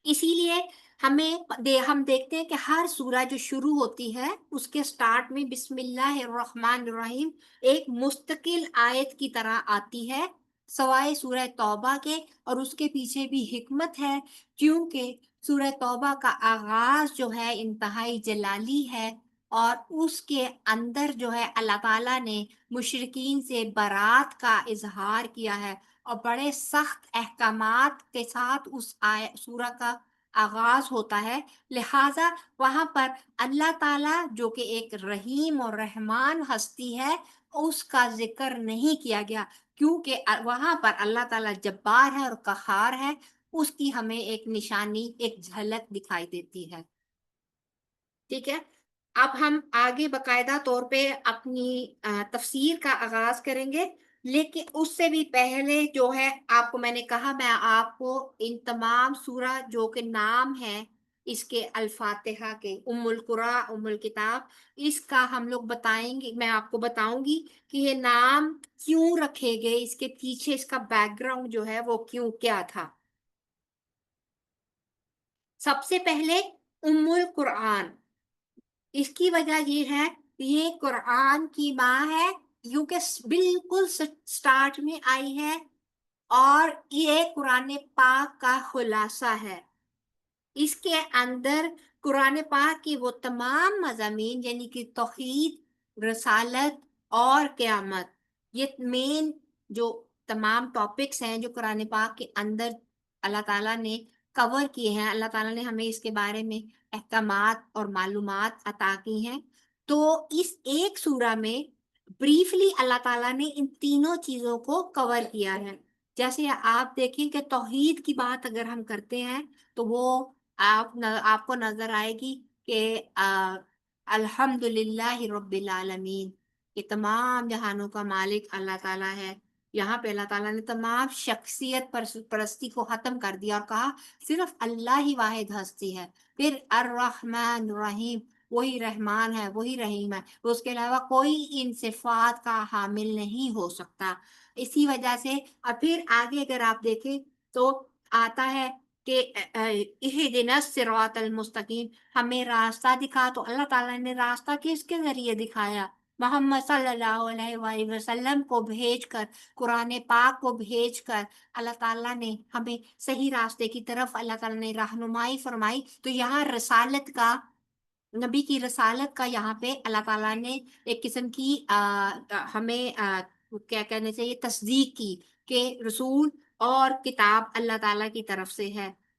اسی لیے ہم دیکھتے ہیں کہ ہر سورہ جو شروع ہوتی ہے اس کے سٹارٹ میں بسم اللہ الرحمن الرحیم ایک مستقل آیت کی طرح آتی ہے، سوائے سورہ توبہ کے، اور اس کے پیچھے بھی حکمت ہے، کیونکہ سورہ توبہ کا آغاز جو ہے انتہائی جلالی ہے، اور اس کے اندر جو ہے اللہ تعالیٰ نے مشرکین سے برات کا اظہار کیا ہے، اور بڑے سخت احکامات کے ساتھ اس سورہ کا آغاز ہوتا ہے۔ لہٰذا وہاں پر اللہ تعالیٰ جو کہ ایک رحیم اور رحمان ہستی ہے اس کا ذکر نہیں کیا گیا، کیونکہ وہاں پر اللہ تعالیٰ جبار ہے اور قہار ہے، اس کی ہمیں ایک نشانی، ایک جھلک دکھائی دیتی ہے، ٹھیک ہے؟ اب ہم آگے باقاعدہ طور پہ اپنی تفسیر کا آغاز کریں گے، لیکن اس سے بھی پہلے جو ہے آپ کو میں نے کہا میں آپ کو ان تمام سورہ جو کہ نام ہے اس کے الفاتحہ کے، ام القرآن، ام الکتاب، اس کا ہم لوگ بتائیں گے، میں آپ کو بتاؤں گی کہ یہ نام کیوں رکھے گئے، اس کے پیچھے اس کا بیک گراؤنڈ جو ہے وہ کیا تھا۔ سب سے پہلے ام القرآن، اس کی وجہ یہ ہے کہ یہ قرآن کی ماں ہے، کیونکہ بالکل سٹارٹ میں آئی ہے، اور یہ قرآن پاک کا خلاصہ ہے۔ اس کے اندر قرآن پاک کی وہ تمام مضامین یعنی کہ توحید، رسالت اور قیامت، یہ مین جو تمام ٹاپکس ہیں جو قرآن پاک کے اندر اللہ تعالیٰ نے کور کیے ہیں، اللہ تعالیٰ نے ہمیں اس کے بارے میں احکامات اور معلومات عطا کی ہیں۔ تو اس ایک سورہ میں بریفلی اللہ تعالیٰ نے ان تینوں چیزوں کو کور کیا ہے۔ جیسے آپ دیکھیں کہ توحید کی بات اگر ہم کرتے ہیں تو وہ آپ کو نظر آئے گی کہ الحمدللہ رب العالمین، کہ تمام جہانوں کا مالک اللہ تعالیٰ ہے۔ یہاں پہ اللہ تعالیٰ نے تمام شخصیت پرستی کو ختم کر دیا اور کہا صرف اللہ ہی واحد ہستی ہے۔ پھر الرحمن الرحیم، وہی رحمان ہے، وہی رحیم ہے، اس کے علاوہ کوئی ان صفات کا حامل نہیں ہو سکتا۔ اسی وجہ سے اور پھر آگے اگر آپ دیکھیں تو آتا ہے کہ اہدنا الصراط المستقیم، ہمیں راستہ دکھا۔ تو اللہ تعالیٰ نے راستہ کس کے ذریعے دکھایا؟ محمد صلی اللہ علیہ وآلہ وسلم کو بھیج کر، قرآن پاک کو بھیج کر اللہ تعالیٰ نے ہمیں صحیح راستے کی طرف اللہ تعالیٰ نے رہنمائی فرمائی۔ تو یہاں رسالت کا، نبی کی رسالت کا یہاں پہ اللہ تعالیٰ نے ایک قسم کی ہمیں کیا کہنے چاہیے، تصدیق کی کہ رسول اور کتاب اللہ تعالیٰ کی طرف سے ہے۔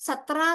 17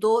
2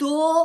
2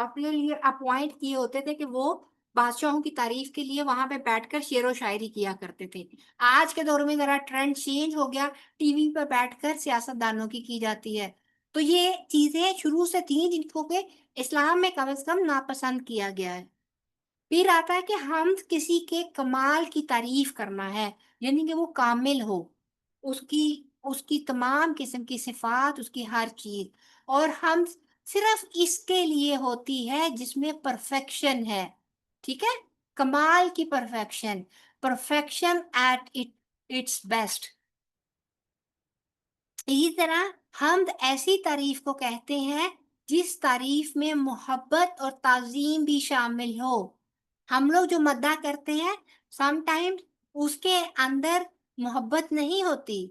اپنے لیے اپوائنٹ کیے ہوتے تھے کہ وہ بادشاہوں کی تعریف کے لیے وہاں پہ بیٹھ کر شعر و شاعری کیا کرتے تھے. آج کے دور میں ذرا ٹرینڈ چینج ہو گیا، ٹی وی پہ بیٹھ کر سیاست دانوں کی جاتی ہے. تو یہ چیزیں شروع سے تھیں جن کو کہ اسلام میں کم از کم ناپسند کیا گیا ہے. پھر آتا ہے کہ ہم کسی کے کمال کی تعریف کرنا ہے، یعنی کہ وہ کامل ہو، اس کی اس کی تمام قسم کی صفات، اس کی ہر چیز. اور ہم صرف اس کے لیے ہوتی ہے جس میں پرفیکشن ہے. ٹھیک ہے، کمال کی perfection, perfection at its best. اسی طرح حمد ایسی تعریف کو کہتے ہیں جس تعریف میں محبت اور تعظیم بھی شامل ہو. ہم لوگ جو مدح کرتے ہیں سم ٹائم اس کے اندر محبت نہیں ہوتی،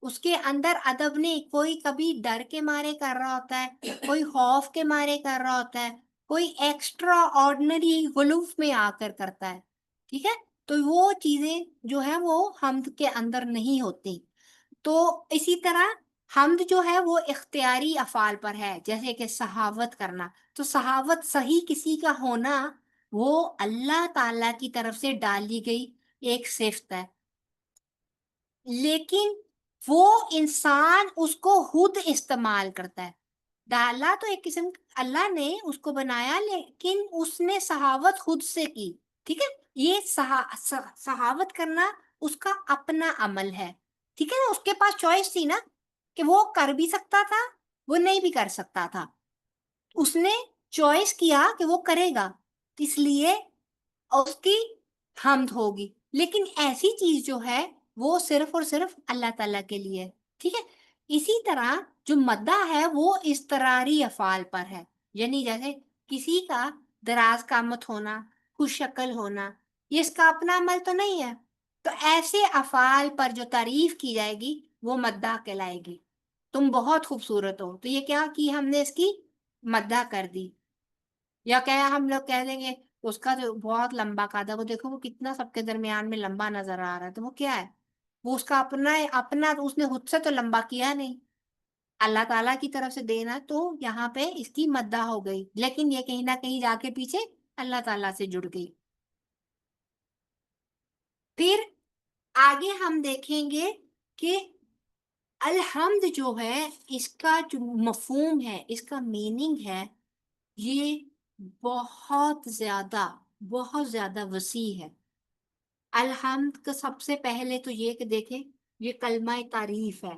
اس کے اندر ادب نہیں. کوئی کبھی ڈر کے مارے کر رہا ہوتا ہے، کوئی خوف کے مارے کر رہا ہوتا ہے، کوئی ایکسٹرا آرڈنری غلوف میں آ کر کرتا ہے. ٹھیک ہے، تو وہ چیزیں جو ہے وہ حمد کے اندر نہیں ہوتی. تو اسی طرح حمد جو ہے وہ اختیاری افعال پر ہے، جیسے کہ سخاوت کرنا. تو سخاوت صحیح کسی کا ہونا وہ اللہ تعالیٰ کی طرف سے ڈالی گئی ایک صفت ہے، لیکن وہ انسان اس کو خود استعمال کرتا ہے. ڈالا تو ایک قسم اللہ نے اس کو بنایا، لیکن اس نے سخاوت خود سے کی. ٹھیک ہے، یہ سخاوت کرنا اس کا اپنا عمل ہے. ٹھیک ہے نا، اس کے پاس چوائس تھی نا کہ وہ کر بھی سکتا تھا، وہ نہیں بھی کر سکتا تھا. اس نے چوائس کیا کہ وہ کرے گا، اس لیے اس کی حمد ہوگی. لیکن ایسی چیز جو ہے وہ صرف اور صرف اللہ تعالیٰ کے لیے. ٹھیک ہے، اسی طرح جو مدح ہے وہ اضطراری افعال پر ہے، یعنی جیسے کسی کا دراز قامت ہونا، خوش شکل ہونا، یہ اس کا اپنا عمل تو نہیں ہے. تو ایسے افعال پر جو تعریف کی جائے گی وہ مدح کہلائے گی. تم بہت خوبصورت ہو، تو یہ کیا کی ہم نے اس کی مدح کر دی. یا کیا ہم لوگ کہہ دیں گے اس کا جو بہت لمبا قد ہے، وہ دیکھو وہ کتنا سب کے درمیان میں لمبا نظر آ رہا ہے، تو وہ کیا ہے؟ وہ اس کا اپنا اس نے خود سے تو لمبا کیا نہیں، اللہ تعالیٰ کی طرف سے دینا. تو یہاں پہ اس کی مدح ہو گئی، لیکن یہ کہیں نہ کہیں جا کے پیچھے اللہ تعالیٰ سے جڑ گئی. پھر آگے ہم دیکھیں گے کہ الحمد جو ہے اس کا جو مفہوم ہے، اس کا میننگ ہے، یہ بہت زیادہ وسیع ہے. الحمد کا سب سے پہلے تو یہ کہ دیکھیں یہ کلمہ تعریف ہے.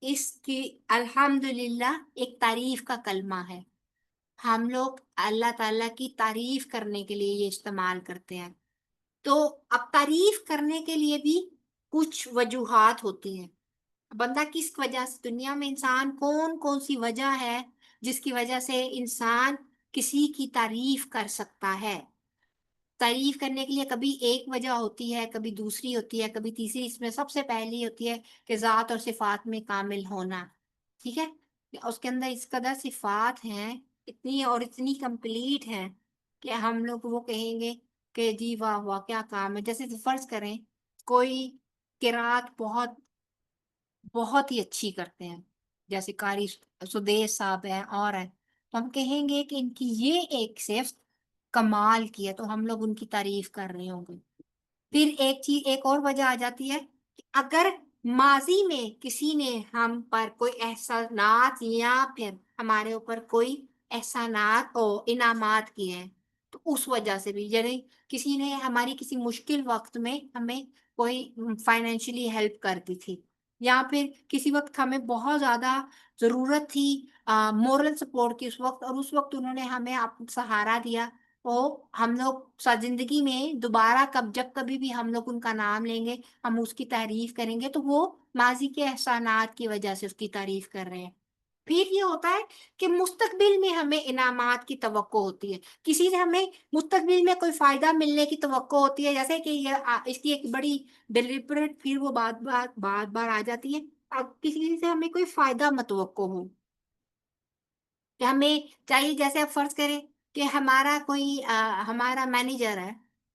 اس کی الحمدللہ ایک تعریف کا کلمہ ہے. ہم لوگ اللہ تعالیٰ کی تعریف کرنے کے لیے یہ استعمال کرتے ہیں. تو اب تعریف کرنے کے لیے بھی کچھ وجوہات ہوتی ہیں. بندہ کس وجہ سے دنیا میں انسان کون سی وجہ ہے جس کی وجہ سے انسان کسی کی تعریف کر سکتا ہے. تعریف کرنے کے لیے کبھی ایک وجہ ہوتی ہے، کبھی دوسری ہوتی ہے، کبھی تیسری. اس میں سب سے پہلی ہوتی ہے کہ ذات اور صفات میں کامل ہونا. ٹھیک ہے، اس کے اندر اس قدر صفات ہیں، اتنی اور اتنی کمپلیٹ ہیں کہ ہم لوگ وہ کہیں گے کہ جی واہ واہ کیا کام ہے. جیسے فرض کریں کوئی قرات بہت ہی اچھی کرتے ہیں، جیسے قاری سدیش صاحب ہیں اور ہیں، تو ہم کہیں گے کہ ان کی یہ ایک صفت کمال کی ہے، تو ہم لوگ ان کی تعریف کر رہے ہوں گے. پھر ایک اور وجہ آ جاتی ہے کہ اگر ماضی میں کسی نے ہم پر کوئی احسانات یا پھر ہمارے اوپر کوئی احسانات اور انعامات کیے ہیں، تو اس وجہ سے بھی، یعنی کسی نے ہماری کسی مشکل وقت میں ہمیں کوئی فائنینشلی ہیلپ کر دی تھی، یا پھر کسی وقت ہمیں بہت زیادہ ضرورت تھی مورل سپورٹ کی اس وقت، اور اس وقت انہوں نے ہمیں سہارا دیا. تو ہم لوگ زندگی میں دوبارہ جب کبھی بھی ہم لوگ ان کا نام لیں گے، ہم اس کی تعریف کریں گے، تو وہ ماضی کے احسانات کی وجہ سے اس کی تعریف کر رہے ہیں. پھر یہ ہوتا ہے کہ مستقبل میں ہمیں انعامات کی توقع ہوتی ہے. کسی سے ہمیں مستقبل میں کوئی فائدہ ملنے کی توقع ہوتی ہے، جیسے کہ اس کی ایک بڑی ڈیلیبریٹ پھر وہ بار آ جاتی ہے. اب کسی سے ہمیں کوئی فائدہ متوقع ہو کہ ہمیں چاہیے، جیسے آپ فرض کریں کہ ہمارا کوئی ہمارا مینیجر ہے،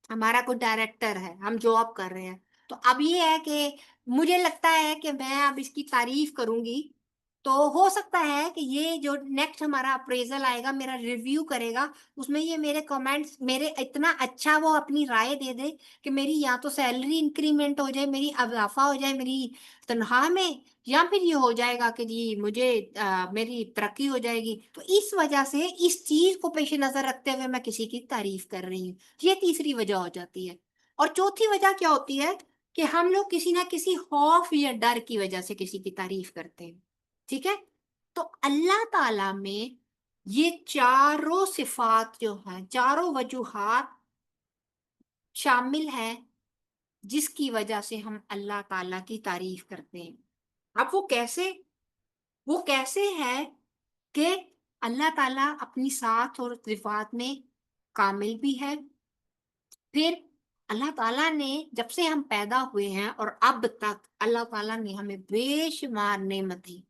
ہمارا کوئی ڈائریکٹر ہے، ہم جاب کر رہے ہیں. تو اب یہ ہے کہ مجھے لگتا ہے کہ میں اب اس کی تعریف کروں گی تو ہو سکتا ہے کہ یہ جو نیکسٹ ہمارا اپریزل آئے گا، میرا ریویو کرے گا، اس میں یہ میرے کمنٹس میرے اتنا اچھا وہ اپنی رائے دے دے کہ میری یا تو سیلری انکریمنٹ ہو جائے، میری اضافہ ہو جائے میری تنخواہ میں، یا پھر یہ ہو جائے گا کہ جی مجھے میری ترقی ہو جائے گی. تو اس وجہ سے اس چیز کو پیش نظر رکھتے ہوئے میں کسی کی تعریف کر رہی ہوں. یہ تیسری وجہ ہو جاتی ہے. اور چوتھی وجہ کیا ہوتی ہے کہ ہم لوگ کسی نہ کسی خوف یا ڈر کی وجہ سے کسی کی تعریف کرتے ہیں. ٹھیک ہے؟ تو اللہ تعالیٰ میں یہ چاروں صفات جو ہیں، چاروں وجوہات شامل ہے جس کی وجہ سے ہم اللہ تعالیٰ کی تعریف کرتے ہیں. اب وہ کیسے ہے کہ اللہ تعالیٰ اپنی ذات اور صفات میں کامل بھی ہے. پھر اللہ تعالیٰ نے جب سے ہم پیدا ہوئے ہیں اور اب تک اللہ تعالیٰ نے ہمیں بے شمار نعمتیں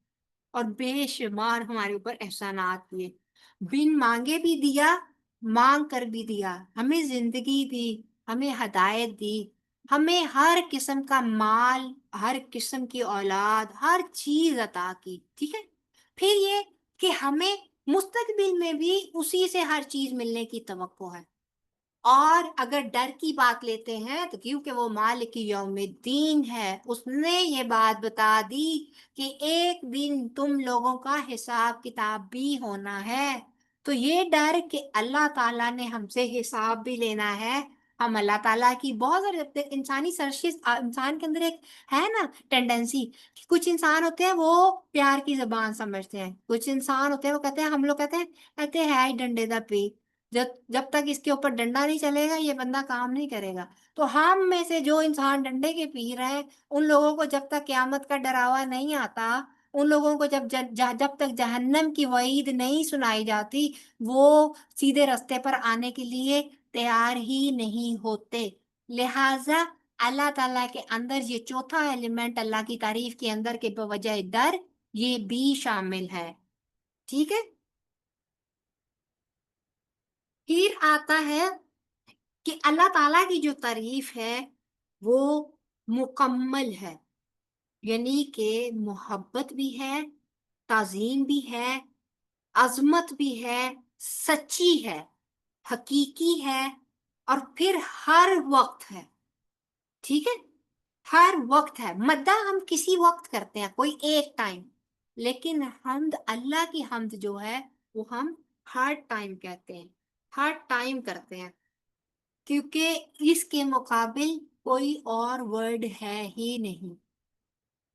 اور بے شمار ہمارے اوپر احسانات دیے، بن مانگے بھی دیا، مانگ کر بھی دیا، ہمیں زندگی دی، ہمیں ہدایت دی، ہمیں ہر قسم کا مال، ہر قسم کی اولاد، ہر چیز عطا کی. ٹھیک ہے؟ پھر یہ کہ ہمیں مستقبل میں بھی اسی سے ہر چیز ملنے کی توقع ہے. اور اگر ڈر کی بات لیتے ہیں تو کیونکہ وہ مالک یوم الدین ہے، اس نے یہ بات بتا دی کہ ایک دن تم لوگوں کا حساب کتاب بھی ہونا ہے. تو یہ ڈر کہ اللہ تعالیٰ نے ہم سے حساب بھی لینا ہے. ہم اللہ تعالیٰ کی بہت سارے انسانی سرشش، انسان کے اندر ایک ہے نا ٹینڈنسی، کچھ انسان ہوتے ہیں وہ پیار کی زبان سمجھتے ہیں، کچھ انسان ہوتے ہیں وہ کہتے ہیں، ہم لوگ کہتے ہیں ہے ہی ڈنڈے دا پی، جب تک اس کے اوپر ڈنڈا نہیں چلے گا یہ بندہ کام نہیں کرے گا. تو ہم میں سے جو انسان ڈنڈے کے پیر ہیں، ان لوگوں کو جب تک قیامت کا ڈراوا نہیں آتا، ان لوگوں کو جب تک جہنم کی وعید نہیں سنائی جاتی، وہ سیدھے رستے پر آنے کے لیے تیار ہی نہیں ہوتے. لہٰذا اللہ تعالیٰ کے اندر یہ چوتھا ایلیمنٹ اللہ کی تعریف کے اندر کے بوجہ ڈر یہ بھی شامل ہے. ٹھیک ہے؟ پھر آتا ہے کہ اللہ تعالیٰ کی جو تعریف ہے وہ مکمل ہے، یعنی کہ محبت بھی ہے، تعظیم بھی ہے، عظمت بھی ہے، سچی ہے، حقیقی ہے، اور پھر ہر وقت ہے. ٹھیک ہے؟ ہر وقت ہے. مدح ہم کسی وقت کرتے ہیں، کوئی ایک ٹائم، لیکن حمد، اللہ کی حمد جو ہے وہ ہم ہر ٹائم کہتے ہیں، ہر ٹائم کرتے ہیں، کیونکہ اس کے مقابل کوئی اور ورڈ ہے ہی نہیں.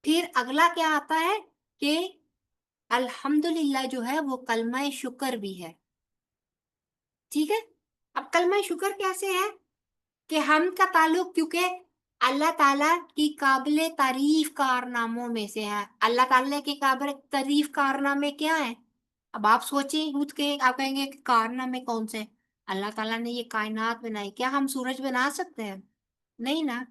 پھر اگلا کیا آتا ہے کہ الحمدللہ جو ہے وہ کلمہ شکر بھی ہے. ٹھیک ہے؟ اب کلمہ شکر کیسے ہے کہ حمد کا تعلق کیونکہ اللہ تعالیٰ کی قابل تعریف کارناموں میں سے ہے. اللہ تعالیٰ کے قابل تعریف کارنامے کیا ہیں؟ اب آپ سوچیں، آپ کہیں گے کہ کارنامے کون سے؟ اللہ تعالیٰ نے یہ کائنات بنائی، کیا ہم سورج بنا سکتے ہیں؟ نہیں نا.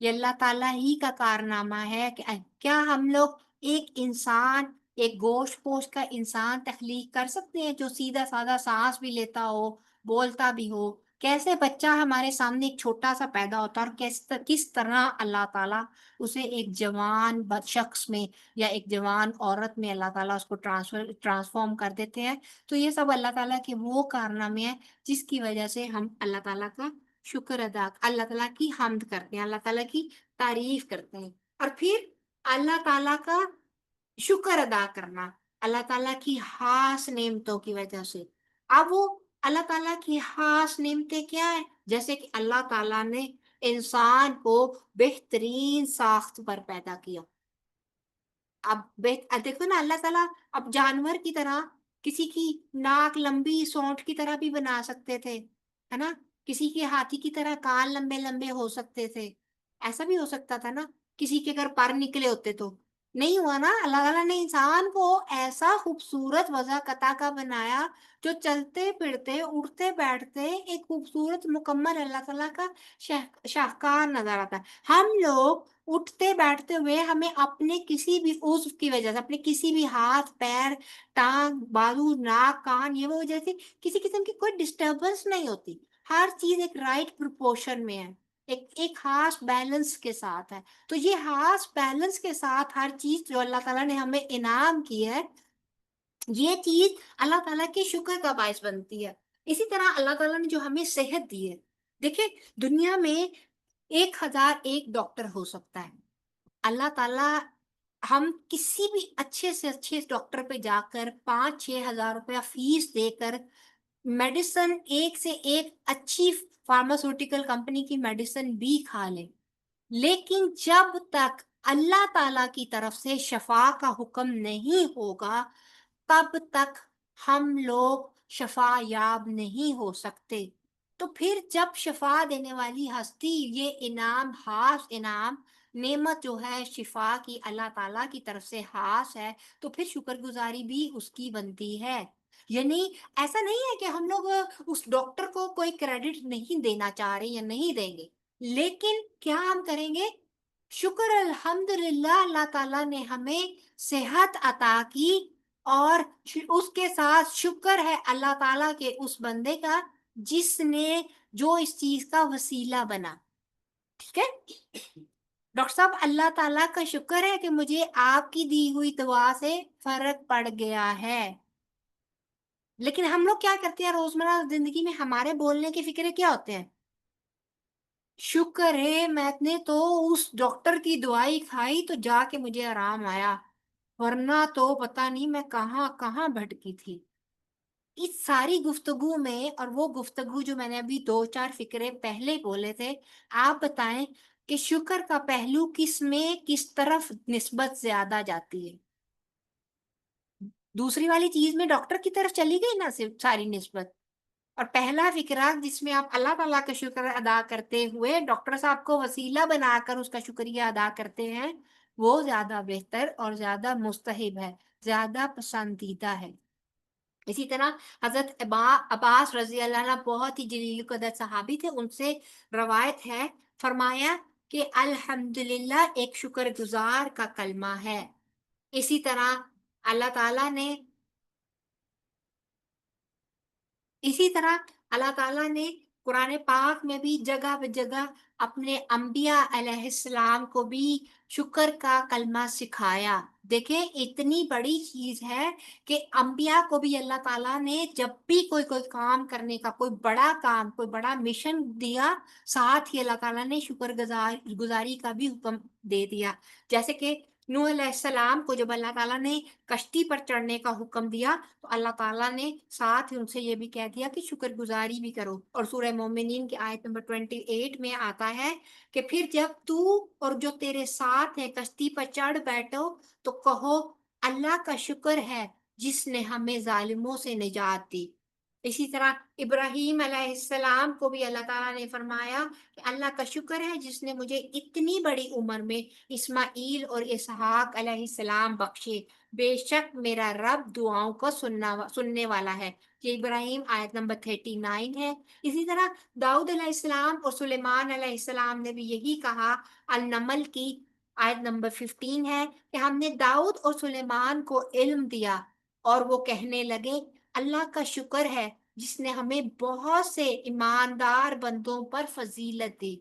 یہ اللہ تعالیٰ ہی کا کارنامہ ہے. کہ کیا ہم لوگ ایک انسان، ایک گوشت پوشت کا انسان تخلیق کر سکتے ہیں جو سیدھا سادہ سانس بھی لیتا ہو، بولتا بھی ہو؟ کیسے بچہ ہمارے سامنے ایک چھوٹا سا پیدا ہوتا ہے اور کس طرح اللہ تعالیٰ اسے ایک جوان شخص میں یا ایک جوان عورت میں اللہ تعالیٰ اس کو ٹرانسفارم کر دیتے ہیں. تو یہ سب اللہ تعالیٰ کے وہ کارنامے ہیں جس کی وجہ سے ہم اللہ تعالیٰ کا شکر ادا، اللہ تعالیٰ کی حمد کرتے ہیں، اللہ تعالیٰ کی تعریف کرتے ہیں. اور پھر اللہ تعالیٰ کا شکر ادا کرنا اللہ تعالیٰ کی خاص نعمتوں کی وجہ سے. اب وہ اللہ تعالیٰ کی خاص نعمتیں کیا ہیں؟ جیسے کہ اللہ تعالیٰ نے انسان کو بہترین ساخت پر پیدا کیا. اب دیکھو نا، اللہ تعالیٰ اب جانور کی طرح کسی کی ناک لمبی سونٹ کی طرح بھی بنا سکتے تھے، ہے نا؟ کسی کے ہاتھی کی طرح کان لمبے لمبے ہو سکتے تھے، ایسا بھی ہو سکتا تھا نا. کسی کے اگر پر نکلے ہوتے تو نہیں ہوا نا. اللہ تعالیٰ نے انسان کو ایسا خوبصورت وضع قطع کا بنایا جو چلتے پھرتے اٹھتے بیٹھتے ایک خوبصورت مکمل اللہ تعالیٰ کا شاہکار نظر آتا ہے. ہم لوگ اٹھتے بیٹھتے ہوئے ہمیں اپنے کسی بھی عضو کی وجہ سے، اپنے کسی بھی ہاتھ پیر ٹانگ بازو ناک کان یہ وہ وجہ سے کسی قسم کی کوئی ڈسٹربنس نہیں ہوتی. ہر چیز ایک رائٹ پروپورشن میں ہے، ایک خاص بیلنس کے ساتھ ہے. تو یہ خاص بیلنس کے ساتھ ہر چیز جو اللہ تعالیٰ نے ہمیں انعام کی ہے، یہ چیز اللہ تعالیٰ کے شکر کا باعث بنتی ہے. اسی طرح اللہ تعالیٰ نے جو ہمیں صحت دی ہے، دیکھیں دنیا میں 1001 ڈاکٹر ہو سکتا ہے. اللہ تعالیٰ ہم کسی بھی اچھے سے اچھے ڈاکٹر پہ جا کر 5-6 ہزار روپیہ فیس دے کر میڈیسن ایک سے ایک اچھی فارماسیوٹیکل کمپنی کی میڈیسن بھی کھا لیں، لیکن جب تک اللہ تعالیٰ کی طرف سے شفا کا حکم نہیں ہوگا تب تک ہم لوگ شفا یاب نہیں ہو سکتے. تو پھر جب شفا دینے والی ہستی یہ انعام، خاص انعام نعمت جو ہے شفا کی اللہ تعالیٰ کی طرف سے خاص ہے، تو پھر شکر گزاری بھی اس کی بنتی ہے. یعنی ایسا نہیں ہے کہ ہم لوگ اس ڈاکٹر کو کوئی کریڈٹ نہیں دینا چاہ رہے یا نہیں دیں گے، لیکن کیا ہم کریں گے؟ شکر الحمدللہ اللہ تعالیٰ نے ہمیں صحت عطا کی، اور اس کے ساتھ شکر ہے اللہ تعالیٰ کے اس بندے کا جس نے جو اس چیز کا وسیلہ بنا. ٹھیک ہے ڈاکٹر صاحب، اللہ تعالیٰ کا شکر ہے کہ مجھے آپ کی دی ہوئی دعا سے فرق پڑ گیا ہے. لیکن ہم لوگ کیا کرتے ہیں روزمرہ زندگی میں؟ ہمارے بولنے کی فکریں کیا ہوتے ہیں؟ شکر ہے میں نے تو اس ڈاکٹر کی دوائی کھائی تو جا کے مجھے آرام آیا، ورنہ تو پتہ نہیں میں کہاں کہاں بھٹکی تھی. اس ساری گفتگو میں، اور وہ گفتگو جو میں نے ابھی 2-4 فکرے پہلے بولے تھے، آپ بتائیں کہ شکر کا پہلو کس میں کس طرف نسبت زیادہ جاتی ہے؟ دوسری والی چیز میں ڈاکٹر کی طرف چلی گئی نا صرف ساری نسبت، اور پہلا فکرہ جس میں آپ اللہ تعالیٰ کا شکر ادا کرتے ہوئے ڈاکٹر صاحب کو وسیلہ بنا کر اس کا شکریہ ادا کرتے ہیں، وہ زیادہ بہتر اور زیادہ مستحب ہے، زیادہ پسندیدہ ہے. اسی طرح حضرت عباس رضی اللہ عنہ بہت ہی جلیل القدر صحابی تھے، ان سے روایت ہے، فرمایا کہ الحمدللہ ایک شکر گزار کا کلمہ ہے. اسی طرح اللہ تعالیٰ نے قرآن پاک میں بھی جگہ بہ جگہ اپنے انبیاء علیہ السلام کو بھی شکر کا کلمہ سکھایا. دیکھیں اتنی بڑی چیز ہے کہ انبیاء کو بھی اللہ تعالیٰ نے جب بھی کوئی کام کرنے کا، کوئی بڑا کام، کوئی بڑا مشن دیا، ساتھ ہی اللہ تعالیٰ نے شکر گزاری کا بھی حکم دے دیا. جیسے کہ نوح علیہ السلام کو جب اللہ تعالیٰ نے کشتی پر چڑھنے کا حکم دیا تو اللہ تعالیٰ نے ساتھ ہی ان سے یہ بھی کہہ دیا کہ شکر گزاری بھی کرو. اور سورہ مومنین کی آیت نمبر 28 میں آتا ہے کہ پھر جب تو اور جو تیرے ساتھ ہے کشتی پر چڑھ بیٹھو تو کہو اللہ کا شکر ہے جس نے ہمیں ظالموں سے نجات دی. اسی طرح ابراہیم علیہ السلام کو بھی اللہ تعالیٰ نے فرمایا کہ اللہ کا شکر ہے جس نے مجھے اتنی بڑی عمر میں اسماعیل اور اسحاق علیہ السلام بخشے، بے شک میرا رب دعاؤں کو سننے والا ہے. یہ ابراہیم آیت نمبر 39 ہے. اسی طرح داؤد علیہ السلام اور سلیمان علیہ السلام نے بھی یہی کہا. النمل کی آیت نمبر 15 ہے کہ ہم نے داؤد اور سلیمان کو علم دیا اور وہ کہنے لگے اللہ کا شکر ہے جس نے ہمیں بہت سے ایماندار بندوں پر فضیلت دی.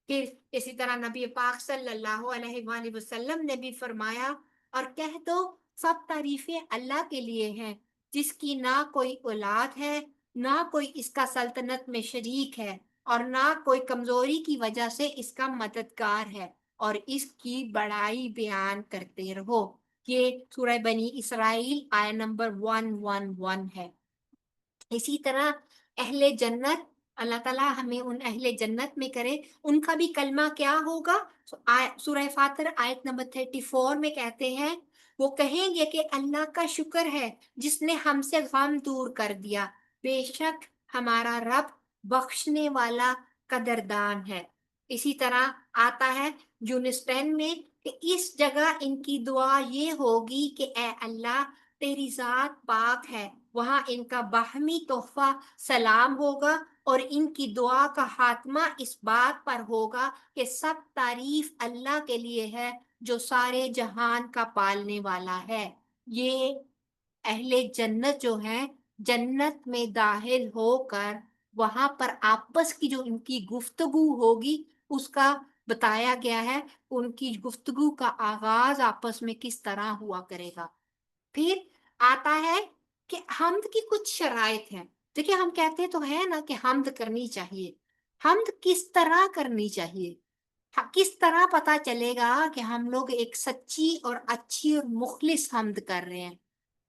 پھر اسی طرح نبی پاک صلی اللہ علیہ وآلہ وسلم نے بھی فرمایا اور کہہ دو سب تعریفیں اللہ کے لیے ہیں جس کی نہ کوئی اولاد ہے، نہ کوئی اس کا سلطنت میں شریک ہے، اور نہ کوئی کمزوری کی وجہ سے اس کا مددگار ہے، اور اس کی بڑائی بیان کرتے رہو. یہ سورہ بنی اسرائیل آیت نمبر 111 ہے. اسی طرح اہل جنت، اللہ تعالیٰ ہمیں ان اہل جنت میں کرے. ان کا بھی کلمہ کیا ہوگا؟ سورہ فاتر آیت نمبر 34 میں کہتے ہیں، وہ کہیں گے کہ اللہ کا شکر ہے جس نے ہم سے غم دور کر دیا، بے شک ہمارا رب بخشنے والا قدردان ہے. اسی طرح آتا ہے یونس 10 میں کہ اس جگہ ان کی دعا یہ ہوگی کہ اے اللہ تیری ذات پاک ہے. وہاں ان کا باہمی تحفہ سلام ہوگا اور ان کی دعا کا خاتمہ اس بات پر ہوگا کہ سب تعریف اللہ کے لیے ہے جو سارے جہان کا پالنے والا ہے. یہ اہل جنت جو ہیں جنت میں داخل ہو کر وہاں پر آپس کی جو ان کی گفتگو ہوگی اس کا بتایا گیا ہے، ان کی گفتگو کا آغاز آپس میں کس طرح ہوا کرے گا۔ پھر آتا ہے کہ حمد کی کچھ شرائط ہیں۔ دیکھیں ہم کہتے تو ہیں نا کہ حمد کرنی چاہیے، حمد کس طرح کرنی چاہیے، کس طرح پتا چلے گا کہ ہم لوگ ایک سچی اور اچھی اور مخلص حمد کر رہے ہیں؟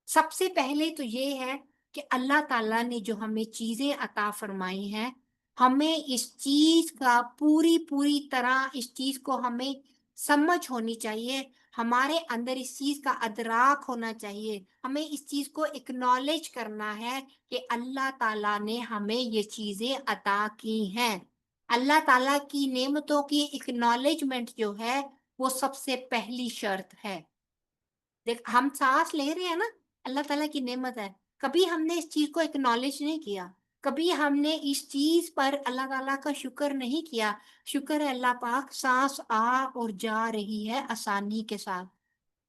سب سے پہلے تو یہ ہے کہ اللہ تعالیٰ نے جو ہمیں چیزیں عطا فرمائی ہیں، ہمیں اس چیز کا پوری طرح اس چیز کو ہمیں سمجھ ہونی چاہیے، ہمارے اندر اس چیز کا ادراک ہونا چاہیے، ہمیں اس چیز کو اکنالج کرنا ہے کہ اللہ تعالیٰ نے ہمیں یہ چیزیں عطا کی ہیں۔ اللہ تعالیٰ کی نعمتوں کی اکنالجمنٹ جو ہے وہ سب سے پہلی شرط ہے۔ دیکھ ہم سانس لے رہے ہیں نا، اللہ تعالیٰ کی نعمت ہے، کبھی ہم نے اس چیز کو اکنالج نہیں کیا، کبھی ہم نے اس چیز پر اللہ تعالیٰ کا شکر نہیں کیا۔ شکر ہے اللہ پاک، سانس آ اور جا رہی ہے آسانی کے ساتھ۔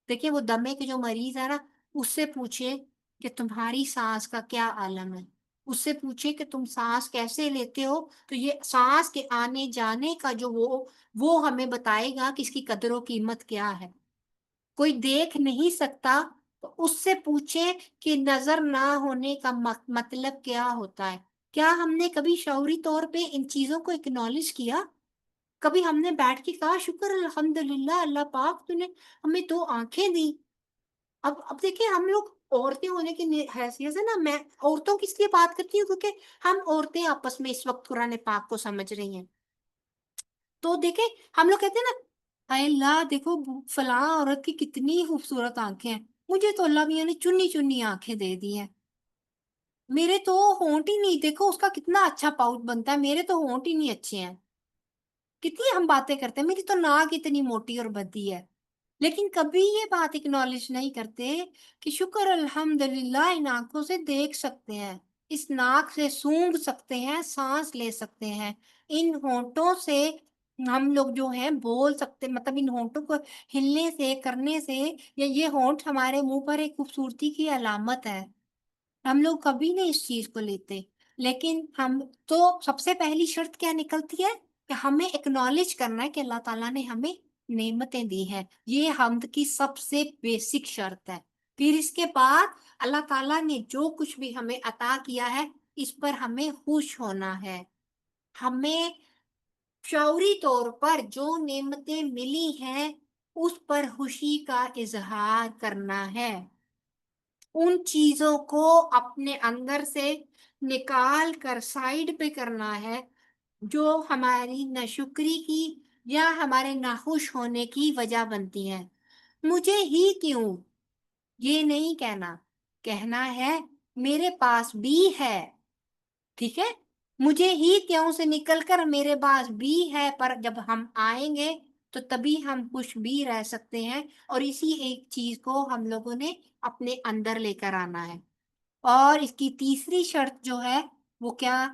دیکھیں وہ دمے کے جو مریض ہے نا، اس سے پوچھے کہ تمہاری سانس کا کیا عالم ہے، اس سے پوچھے کہ تم سانس کیسے لیتے ہو، تو یہ سانس کے آنے جانے کا جو وہ ہمیں بتائے گا کہ اس کی قدر و قیمت کیا ہے۔ کوئی دیکھ نہیں سکتا تو اس سے پوچھے کہ نظر نہ ہونے کا مطلب کیا ہوتا ہے۔ کیا ہم نے کبھی شعوری طور پہ ان چیزوں کو اکنالج کیا؟ کبھی ہم نے بیٹھ کے کہا شکر الحمدللہ اللہ پاک تو نے ہمیں 2 آنکھیں دی۔ اب دیکھیں ہم لوگ عورتیں ہونے کی حیثیت سے نا، میں عورتوں کی اس لیے بات کرتی ہوں کیونکہ ہم عورتیں آپس میں اس وقت قرآن پاک کو سمجھ رہی ہیں۔ تو دیکھیں ہم لوگ کہتے ہیں نا، اے اللہ دیکھو فلاں عورت کی کتنی خوبصورت آنکھیں ہیں، مجھے تو اللہ میاں نے چنی چنی آنکھیں دے دی ہیں، میرے تو ہونٹ ہی نہیں، دیکھو اس کا کتنا اچھا پاؤٹ بنتا ہے، میرے تو ہونٹ ہی نہیں اچھے ہیں۔ کتنی ہم باتیں کرتے ہیں، میری تو ناک اتنی موٹی اور بدی ہے، لیکن کبھی یہ بات اکنالج نہیں کرتے کہ شکر الحمدللہ ان آنکھوں سے دیکھ سکتے ہیں، اس ناک سے سونگھ سکتے ہیں، سانس لے سکتے ہیں، ان ہونٹوں سے ہم لوگ جو ہیں بول سکتے، مطلب ان ہونٹوں کو ہلنے سے کرنے سے، یا یہ ہونٹ ہمارے منہ پر ایک خوبصورتی کی علامت ہے، ہم لوگ کبھی نہیں اس چیز کو لیتے۔ لیکن ہم تو سب سے پہلی شرط کیا نکلتی ہے کہ ہمیں اکنالج کرنا ہے کہ اللہ تعالیٰ نے ہمیں نعمتیں دی ہیں، یہ حمد کی سب سے بیسک شرط ہے۔ پھر اس کے بعد اللہ تعالیٰ نے جو کچھ بھی ہمیں عطا کیا ہے اس پر ہمیں خوش ہونا ہے، ہمیں شعوری طور پر جو نعمتیں ملی ہیں اس پر خوشی کا اظہار کرنا ہے، ان چیزوں کو اپنے اندر سے نکال کر سائیڈ پہ کرنا ہے جو ہماری ناشکری کی یا ہمارے ناخوش ہونے کی وجہ بنتی ہیں۔ مجھے ہی کیوں، یہ نہیں کہنا ہے میرے پاس بھی ہے، ٹھیک ہے، مجھے ہی کیوں سے نکل کر میرے پاس بھی ہے، پر جب ہم آئیں گے تو تبھی ہم خوش بھی رہ سکتے ہیں، اور اسی ایک چیز کو ہم لوگوں نے اپنے اندر لے کر آنا ہے۔ اور اس کی تیسری شرط جو ہے وہ کیا،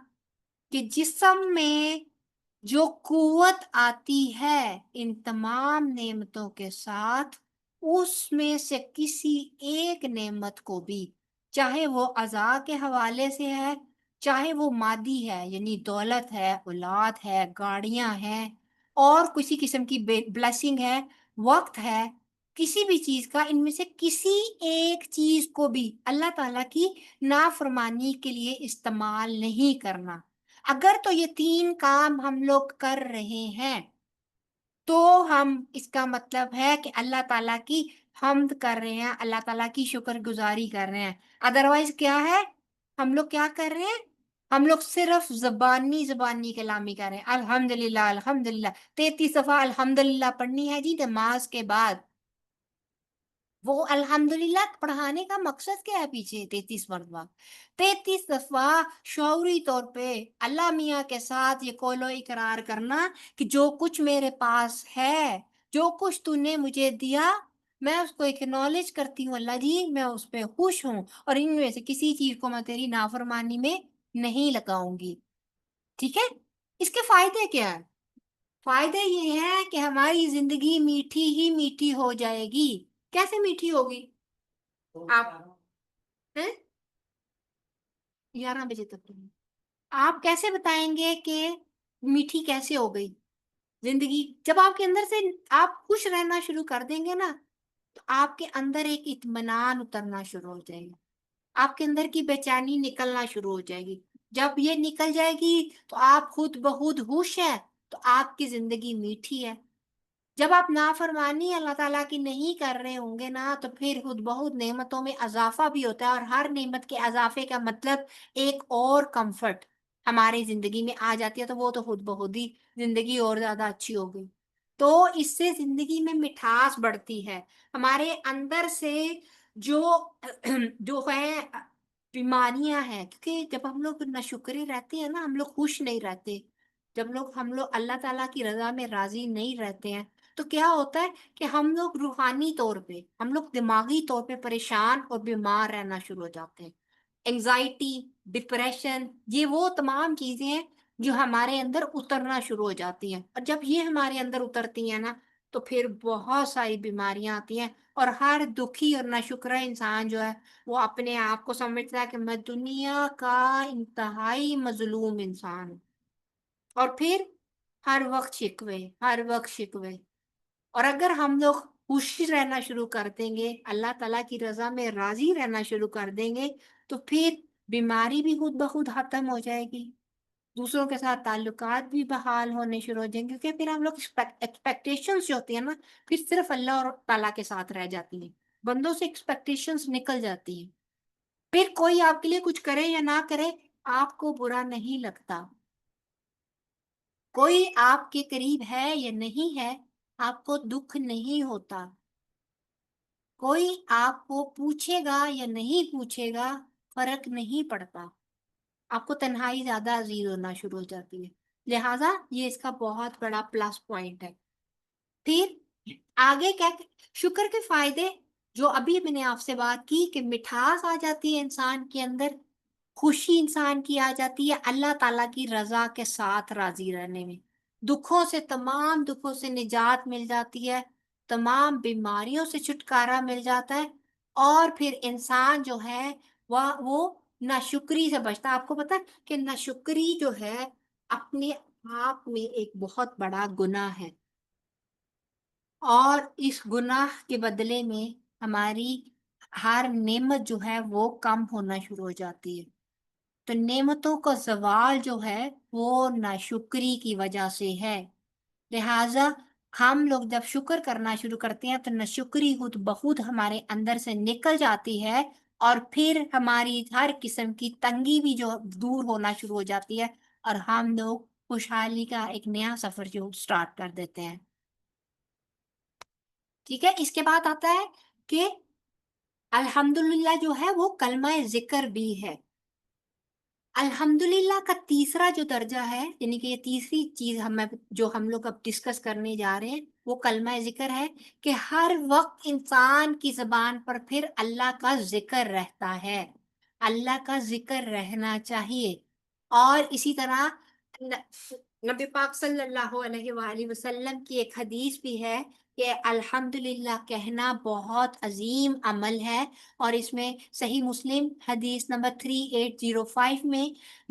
کہ جسم میں جو قوت آتی ہے ان تمام نعمتوں کے ساتھ، اس میں سے کسی ایک نعمت کو بھی، چاہے وہ اعضاء کے حوالے سے ہے، چاہے وہ مادی ہے یعنی دولت ہے، اولاد ہے، گاڑیاں ہیں، اور کسی قسم کی بلیسنگ ہے، وقت ہے، کسی بھی چیز کا، ان میں سے کسی ایک چیز کو بھی اللہ تعالیٰ کی نافرمانی کے لیے استعمال نہیں کرنا۔ اگر تو یہ 3 کام ہم لوگ کر رہے ہیں تو ہم اس کا مطلب ہے کہ اللہ تعالیٰ کی حمد کر رہے ہیں، اللہ تعالیٰ کی شکر گزاری کر رہے ہیں۔ ادروائز کیا ہے، ہم لوگ کیا کر رہے ہیں، ہم لوگ صرف زبانی کلامی کر رہے ہیں، الحمدللہ الحمدللہ 33 دفعہ الحمدللہ پڑھنی ہے جی نماز کے بعد۔ وہ الحمدللہ پڑھانے کا مقصد کیا ہے پیچھے 33 مرتبہ، 33 دفعہ شعوری طور پہ اللہ میاں کے ساتھ یہ قول و اقرار کرنا کہ جو کچھ میرے پاس ہے، جو کچھ تو نے مجھے دیا، میں اس کو اکنالج کرتی ہوں اللہ جی، میں اس پہ خوش ہوں، اور ان میں سے کسی چیز کو میں تیری نافرمانی میں نہیں لگاؤں گی، ٹھیک ہے۔ اس کے فائدے کیا ہیں؟ فائدے یہ ہے کہ ہماری زندگی میٹھی ہی میٹھی ہو جائے گی۔ کیسے میٹھی ہوگی؟ آپ 11 بجے تک آپ کیسے بتائیں گے کہ میٹھی کیسے ہو گئی؟ زندگی جب آپ کے اندر سے آپ خوش رہنا شروع کر دیں گے نا تو آپ کے اندر ایک اطمینان اترنا شروع ہو جائے گا، آپ کے اندر کی بے چینی نکلنا شروع ہو جائے گی۔ جب یہ نکل جائے گی تو آپ خود بخود خوش ہیں، تو آپ کی زندگی میٹھی ہے۔ جب آپ نافرمانی اللہ تعالیٰ کی نہیں کر رہے ہوں گے نا تو پھر خود بہت نعمتوں میں اضافہ بھی ہوتا ہے، اور ہر نعمت کے اضافے کا مطلب ایک اور کمفرٹ ہماری زندگی میں آ جاتی ہے، تو وہ تو خود بخود ہی زندگی اور زیادہ اچھی ہو گئی۔ تو اس سے زندگی میں مٹھاس بڑھتی ہے، ہمارے اندر سے جو جو ہے بیماریاں ہیں، کیونکہ جب ہم لوگ ناشکرے رہتے ہیں نا، ہم لوگ خوش نہیں رہتے، جب ہم لوگ اللہ تعالیٰ کی رضا میں راضی نہیں رہتے ہیں تو کیا ہوتا ہے کہ ہم لوگ روحانی طور پہ، ہم لوگ دماغی طور پہ پریشان اور بیمار رہنا شروع ہو جاتے ہیں۔ انگزائٹی، ڈپریشن، یہ وہ تمام چیزیں ہیں جو ہمارے اندر اترنا شروع ہو جاتی ہیں، اور جب یہ ہمارے اندر اترتی ہیں نا تو پھر بہت ساری بیماریاں آتی ہیں، اور ہر دکھی اور ناشکرہ انسان جو ہے وہ اپنے آپ کو سمجھتا ہے کہ میں دنیا کا انتہائی مظلوم انسان ہوں، اور پھر ہر وقت شکوے، ہر وقت شکوے۔ اور اگر ہم لوگ خوش رہنا شروع کر دیں گے، اللہ تعالیٰ کی رضا میں راضی رہنا شروع کر دیں گے تو پھر بیماری بھی خود بخود ختم ہو جائے گی، دوسروں کے ساتھ تعلقات بھی بحال ہونے شروع ہو جائیں گے، کیونکہ پھر ہم لوگ ایکسپیکٹیشنز جو ہوتی ہیں نا پھر صرف اللہ اور تعالیٰ کے ساتھ رہ جاتی ہیں، بندوں سے ایکسپیکٹیشنز نکل جاتی ہیں، پھر کوئی آپ کے لیے کچھ کرے یا نہ کرے آپ کو برا نہیں لگتا، کوئی آپ کے قریب ہے یا نہیں ہے آپ کو دکھ نہیں ہوتا، کوئی آپ کو پوچھے گا یا نہیں پوچھے گا فرق نہیں پڑتا، آپ کو تنہائی زیادہ عزیز ہونا شروع ہو جاتی ہے، لہٰذا یہ اس کا بہت بڑا پلس پوائنٹ ہے۔ پھر آگے کیا، شکر کے فائدے جو ابھی میں نے آپ سے بات کی کہ مٹھاس آ جاتی ہے انسان کے اندر، خوشی انسان کی آ جاتی ہے اللہ تعالیٰ کی رضا کے ساتھ راضی رہنے میں، دکھوں سے، تمام دکھوں سے نجات مل جاتی ہے، تمام بیماریوں سے چھٹکارا مل جاتا ہے، اور پھر انسان جو ہے وہ ناشکری سے بچتا ہے۔ آپ کو پتہ ہے کہ ناشکری جو ہے اپنے آپ میں ایک بہت بڑا گناہ ہے، اور اس گناہ کے بدلے میں ہماری ہر نعمت جو ہے وہ کم ہونا شروع ہو جاتی ہے، تو نعمتوں کا زوال جو ہے وہ ناشکری کی وجہ سے ہے، لہٰذا ہم لوگ جب شکر کرنا شروع کرتے ہیں تو ناشکری خود بخود ہمارے اندر سے نکل جاتی ہے، اور پھر ہماری ہر قسم کی تنگی بھی جو دور ہونا شروع ہو جاتی ہے، اور ہم لوگ خوشحالی کا ایک نیا سفر جو سٹارٹ کر دیتے ہیں۔ ٹھیک ہے، اس کے بعد آتا ہے کہ الحمدللہ جو ہے وہ کلمہ ذکر بھی ہے۔ الحمدللہ کا تیسرا جو درجہ ہے، یعنی کہ یہ تیسری چیز جو ہم لوگ اب ڈسکس کرنے جا رہے ہیں وہ کلمہ ذکر ہے، کہ ہر وقت انسان کی زبان پر پھر اللہ کا ذکر رہتا ہے، اللہ کا ذکر رہنا چاہیے۔ اور اسی طرح نبی پاک صلی اللہ علیہ وآلہ وسلم کی ایک حدیث بھی ہے کہ الحمدللہ کہنا بہت عظیم عمل ہے، اور اس میں صحیح مسلم حدیث نمبر 3805 میں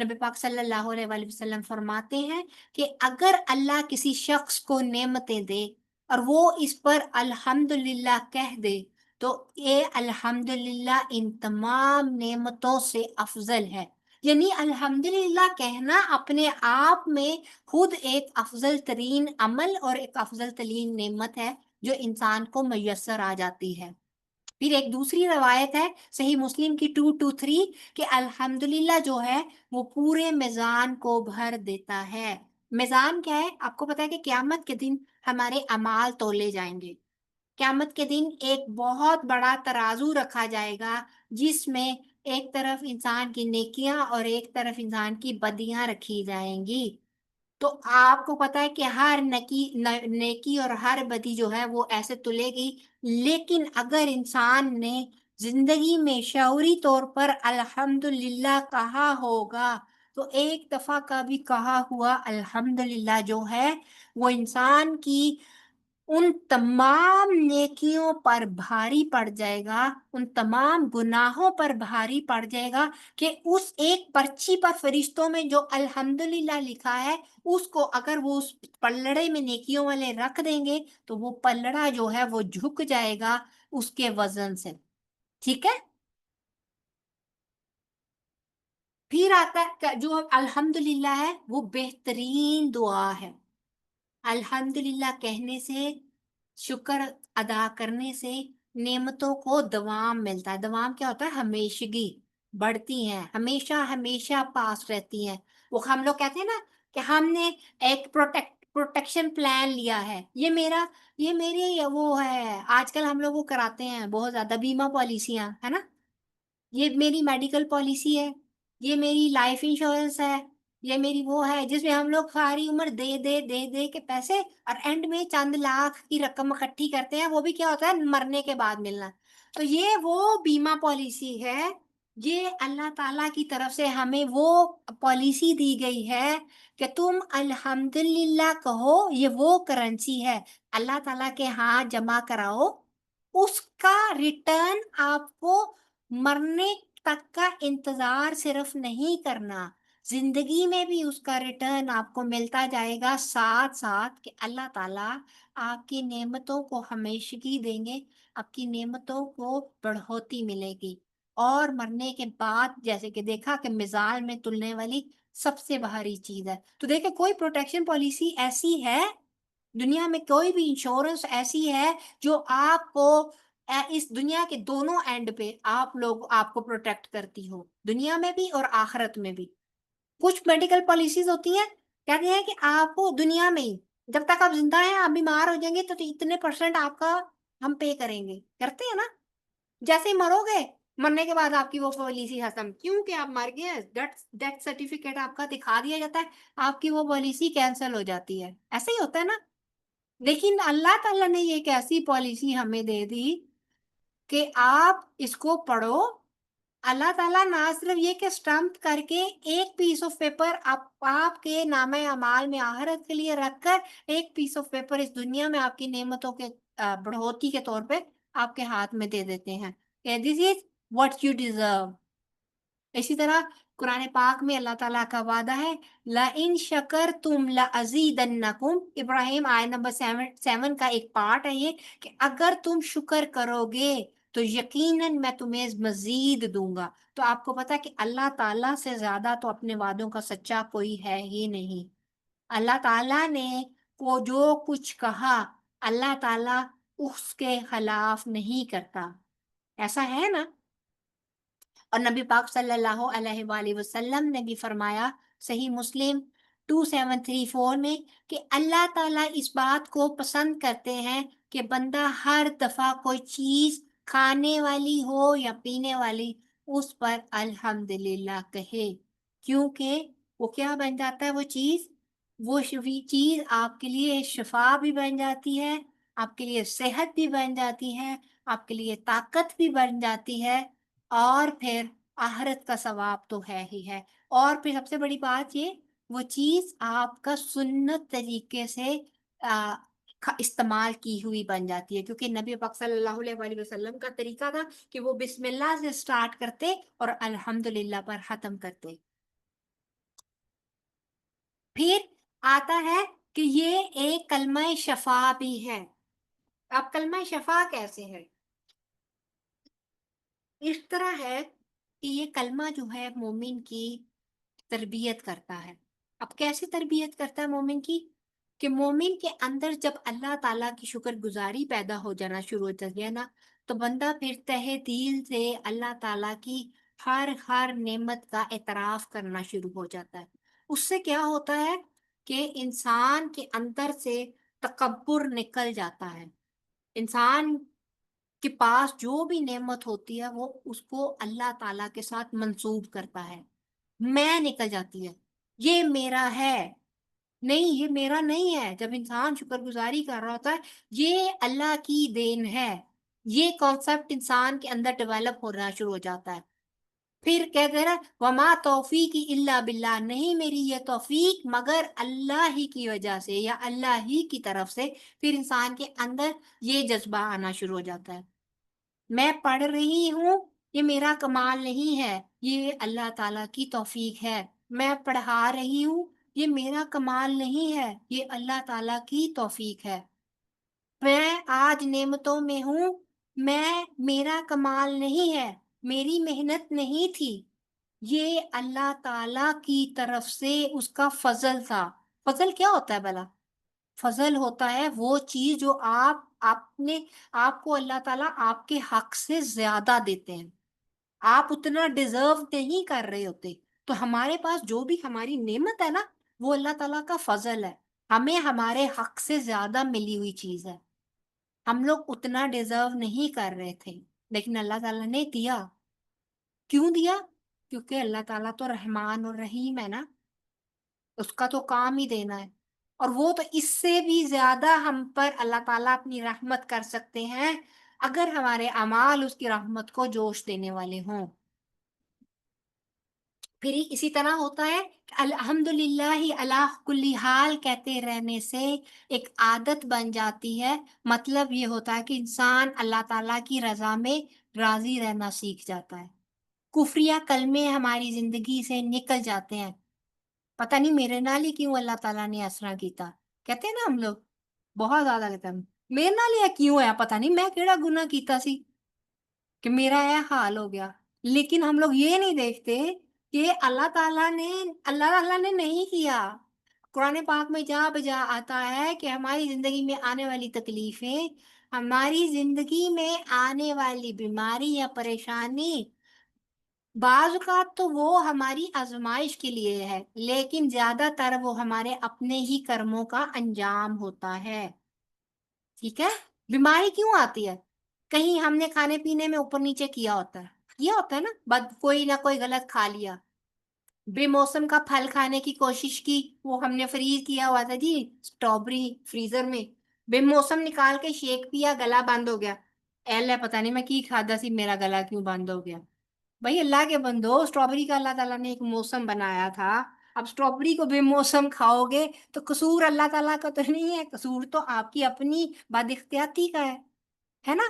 نبی پاک صلی اللہ علیہ وآلہ وسلم فرماتے ہیں کہ اگر اللہ کسی شخص کو نعمتیں دے اور وہ اس پر الحمدللہ کہہ دے تو یہ الحمدللہ ان تمام نعمتوں سے افضل ہے، یعنی الحمدللہ کہنا اپنے آپ میں خود ایک افضل ترین عمل اور ایک افضل ترین نعمت ہے جو انسان کو میسر آ جاتی ہے۔ پھر ایک دوسری روایت ہے صحیح مسلم کی 223 کہ الحمدللہ جو ہے وہ پورے میزان کو بھر دیتا ہے۔ میزان کیا ہے؟ آپ کو پتا ہے کہ قیامت کے دن ہمارے اعمال تولے جائیں گے، قیامت کے دن ایک بہت بڑا ترازو رکھا جائے گا جس میں ایک طرف انسان کی نیکیاں اور ایک طرف انسان کی بدیاں رکھی جائیں گی، تو آپ کو پتا ہے کہ ہر نیکی اور ہر بدی جو ہے وہ ایسے تلے گی، لیکن اگر انسان نے زندگی میں شعوری طور پر الحمدللہ کہا ہوگا تو ایک دفعہ کا بھی کہا ہوا الحمدللہ جو ہے وہ انسان کی ان تمام نیکیوں پر بھاری پڑ جائے گا، ان تمام گناہوں پر بھاری پڑ جائے گا کہ اس ایک پرچی پر فرشتوں میں جو الحمدللہ لکھا ہے اس کو اگر وہ اس پلڑے میں نیکیوں والے رکھ دیں گے تو وہ پلڑا جو ہے وہ جھک جائے گا اس کے وزن سے. ٹھیک ہے. پھر آتا ہے جو الحمدللہ ہے وہ بہترین دعا ہے. الحمدللہ کہنے سے، شکر ادا کرنے سے نعمتوں کو دوام ملتا ہے. دوام کیا ہوتا ہے؟ ہمیشگی بڑھتی ہیں، ہمیشہ ہمیشہ پاس رہتی ہیں. وہ ہم لوگ کہتے ہیں نا کہ ہم نے ایک پروٹیکشن پلان لیا ہے، یہ میری وہ ہے. آج کل ہم لوگ وہ کراتے ہیں بہت زیادہ بیمہ پالیسیاں، ہے نا. یہ میری میڈیکل پالیسی ہے، یہ میری لائف انشورنس ہے، یہ میری وہ ہے جس میں ہم لوگ ساری عمر دے دے دے دے کے پیسے اور اینڈ میں چند لاکھ کی رقم اکٹھی کرتے ہیں. وہ بھی کیا ہوتا ہے؟ مرنے کے بعد ملنا. تو یہ وہ بیمہ پالیسی ہے، یہ اللہ تعالیٰ کی طرف سے ہمیں وہ پالیسی دی گئی ہے کہ تم الحمدللہ کہو. یہ وہ کرنسی ہے اللہ تعالیٰ کے ہاں جمع کراؤ، اس کا ریٹرن آپ کو مرنے تک کا انتظار صرف نہیں کرنا، زندگی میں بھی اس کا ریٹرن آپ کو ملتا جائے گا ساتھ ساتھ کہ اللہ تعالیٰ آپ کی نعمتوں کو ہمیشگی دیں گے، آپ کی نعمتوں کو بڑھوتی ملے گی. اور مرنے کے بعد جیسے کہ دیکھا کہ میزان میں تلنے والی سب سے بھاری چیز ہے. تو دیکھیں کوئی پروٹیکشن پالیسی ایسی ہے دنیا میں، کوئی بھی انشورنس ایسی ہے جو آپ کو اس دنیا کے دونوں اینڈ پہ آپ کو پروٹیکٹ کرتی ہو، دنیا میں بھی اور آخرت میں بھی. کچھ میڈیکل پالیسیز ہوتی ہیں کہتے ہیں کہ آپ کو دنیا میں ہی جب تک آپ زندہ ہیں آپ بیمار ہو جائیں گے تو اتنے % آپ کا ہم پے کریں گے، کرتے ہیں نا. جیسے ہی مرو گے مرنے کے بعد آپ کی وہ پالیسی ختم، کیونکہ آپ مر گئے، ڈیتھ سرٹیفکیٹ آپ کا دکھا دیا جاتا ہے، آپ کی وہ پالیسی کینسل ہو جاتی ہے. ایسے ہی ہوتا ہے نا. لیکن اللہ تعالیٰ نے یہ ایک ایسی پالیسی ہمیں دے دی کہ آپ اس کو پڑھو. اللہ تعالیٰ نہ صرف یہ کہ اسٹمپ کر کے ایک پیس آف پیپر آپ کے نامہ اعمال میں آخرت کے لیے رکھ کر ایک پیس آف پیپر اس دنیا میں آپ کی نعمتوں کے بڑھوتی کے طور پہ آپ کے ہاتھ میں دے دیتے ہیں کہ دس از واٹ یو ڈیزرو. اسی طرح قرآن پاک میں اللہ تعالیٰ کا وعدہ ہے لَإِن شَكَرْتُمْ لَأَزِيدَنَّكُمْ. ابراہیم آیت نمبر 7 کا ایک پارٹ ہے یہ کہ اگر تم شکر کرو گے تو یقیناً میں تمہیں مزید دوں گا. تو آپ کو پتا کہ اللہ تعالیٰ سے زیادہ تو اپنے وعدوں کا سچا کوئی ہے ہی نہیں. اللہ تعالیٰ نے کو جو کچھ کہا اللہ تعالیٰ اس کے خلاف نہیں کرتا. ایسا ہے نا. اور نبی پاک صلی اللہ علیہ وآلہ وسلم نے بھی فرمایا صحیح مسلم 2734 میں کہ اللہ تعالیٰ اس بات کو پسند کرتے ہیں کہ بندہ ہر دفعہ کوئی چیز کھانے والی ہو یا پینے والی اس پر الحمدللہ کہے، کیونکہ وہ کیا بن جاتا ہے وہ چیز آپ کے لیے شفا بھی بن جاتی ہے، آپ کے لیے صحت بھی بن جاتی ہے، آپ کے لیے طاقت بھی بن جاتی ہے، اور پھر آخرت کا ثواب تو ہے ہی ہے. اور پھر سب سے بڑی بات یہ وہ چیز آپ کا سنت طریقے سے استعمال کی ہوئی بن جاتی ہے، کیونکہ نبی پاک صلی اللہ علیہ وآلہ وسلم کا طریقہ تھا کہ وہ بسم اللہ سے سٹارٹ کرتے اور الحمدللہ پر ختم کرتے. پھر آتا ہے کہ یہ ایک کلمہ شفا بھی ہے. اب کلمہ شفا کیسے ہے؟ اس طرح ہے کہ یہ کلمہ جو ہے مومن کی تربیت کرتا ہے. اب کیسے تربیت کرتا ہے مومن کی؟ کہ مومن کے اندر جب اللہ تعالیٰ کی شکر گزاری پیدا ہو جانا شروع ہو جاتی ہے نا تو بندہ پھر تہہ دل سے اللہ تعالیٰ کی ہر نعمت کا اعتراف کرنا شروع ہو جاتا ہے. اس سے کیا ہوتا ہے کہ انسان کے اندر سے تکبر نکل جاتا ہے. انسان کے پاس جو بھی نعمت ہوتی ہے وہ اس کو اللہ تعالیٰ کے ساتھ منسوب کرتا ہے. میں نکل جاتی ہے، یہ میرا ہے. نہیں، یہ میرا نہیں ہے. جب انسان شکر گزاری کر رہا ہوتا ہے یہ اللہ کی دین ہے، یہ کانسیپٹ انسان کے اندر ڈیولپ ہونا شروع ہو جاتا ہے. پھر کہتے ہیں وما توفیقی الا باللہ، نہیں میری یہ توفیق مگر اللہ ہی کی وجہ سے یا اللہ ہی کی طرف سے. پھر انسان کے اندر یہ جذبہ آنا شروع ہو جاتا ہے، میں پڑھ رہی ہوں یہ میرا کمال نہیں ہے، یہ اللہ تعالیٰ کی توفیق ہے. میں پڑھا رہی ہوں یہ میرا کمال نہیں ہے، یہ اللہ تعالیٰ کی توفیق ہے. میں آج نعمتوں میں ہوں، میرا کمال نہیں ہے، میری محنت نہیں تھی، یہ اللہ تعالیٰ کی طرف سے اس کا فضل تھا. فضل کیا ہوتا ہے بھلا؟ فضل ہوتا ہے وہ چیز جو آپ کو اللہ تعالیٰ آپ کے حق سے زیادہ دیتے ہیں، آپ اتنا ڈیزرو نہیں کر رہے ہوتے. تو ہمارے پاس جو بھی ہماری نعمت ہے نا، وہ اللہ تعالیٰ کا فضل ہے، ہمیں ہمارے حق سے زیادہ ملی ہوئی چیز ہے. ہم لوگ اتنا ڈیزرو نہیں کر رہے تھے، لیکن اللہ تعالیٰ نے دیا. کیوں دیا؟ کیونکہ اللہ تعالیٰ تو رحمان اور رحیم ہے نا، اس کا تو کام ہی دینا ہے. اور وہ تو اس سے بھی زیادہ ہم پر اللہ تعالیٰ اپنی رحمت کر سکتے ہیں اگر ہمارے اعمال اس کی رحمت کو جوش دینے والے ہوں. پھر اسی طرح ہوتا ہے کہ الحمدللہ اللہ کل حال کہتے رہنے سے ایک عادت بن جاتی ہے. مطلب یہ ہوتا ہے کہ انسان اللہ تعالیٰ کی رضا میں راضی رہنا سیکھ جاتا ہے. کفریہ کلمے ہماری زندگی سے نکل جاتے ہیں. پتہ نہیں میرے نال ہی کیوں اللہ تعالیٰ نے اسرا کیتا، کہتے ہیں نا ہم لوگ بہت زیادہ کہتے ہیں میرے نال یہ کیوں ہے، پتہ نہیں میں کیڑا گناہ کیتا سی کہ میرا یہ حال ہو گیا. لیکن ہم لوگ یہ نہیں دیکھتے کہ اللہ تعالیٰ نے نہیں کیا. قرآن پاک میں جہاں بجا آتا ہے کہ ہماری زندگی میں آنے والی تکلیفیں، ہماری زندگی میں آنے والی بیماری یا پریشانی بعض اوقات تو وہ ہماری آزمائش کے لیے ہے، لیکن زیادہ تر وہ ہمارے اپنے ہی کرموں کا انجام ہوتا ہے. ٹھیک ہے؟ بیماری کیوں آتی ہے؟ کہیں ہم نے کھانے پینے میں اوپر نیچے کیا ہوتا ہے نا، کوئی نہ کوئی غلط کھا لیا، بے موسم کا پھل کھانے کی کوشش کی، وہ ہم نے فریز کیا ہوا تھا جی اسٹرابری فریزر میں، بے موسم نکال کے شیک پیا، گلا بند ہو گیا. اے پتہ نہیں میں کی کھادا سی، میرا گلا کیوں بند ہو گیا. بھائی اللہ کے بندو، اسٹرابری کا اللہ تعالیٰ نے ایک موسم بنایا تھا، اب اسٹرابری کو بے موسم کھاؤ گے تو قصور اللہ تعالیٰ کا تو نہیں ہے، قصور تو آپ کی اپنی بد اختیاتی کا ہے نا.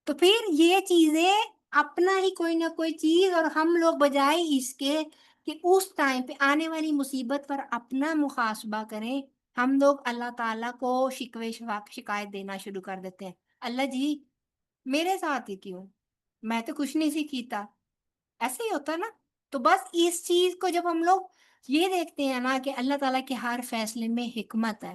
تو پھر یہ چیزیں اپنا ہی کوئی نہ کوئی چیز، اور ہم لوگ بجائے اس کے کہ اس ٹائم پہ آنے والی مصیبت پر اپنا محاسبہ کریں، ہم لوگ اللہ تعالیٰ کو شکوے شکایت دینا شروع کر دیتے ہیں. اللہ جی میرے ساتھ ہی کیوں، میں تو کچھ نہیں سیکھیتا، ایسے ہی ہوتا نا. تو بس اس چیز کو جب ہم لوگ یہ دیکھتے ہیں نا کہ اللہ تعالیٰ کے ہر فیصلے میں حکمت ہے،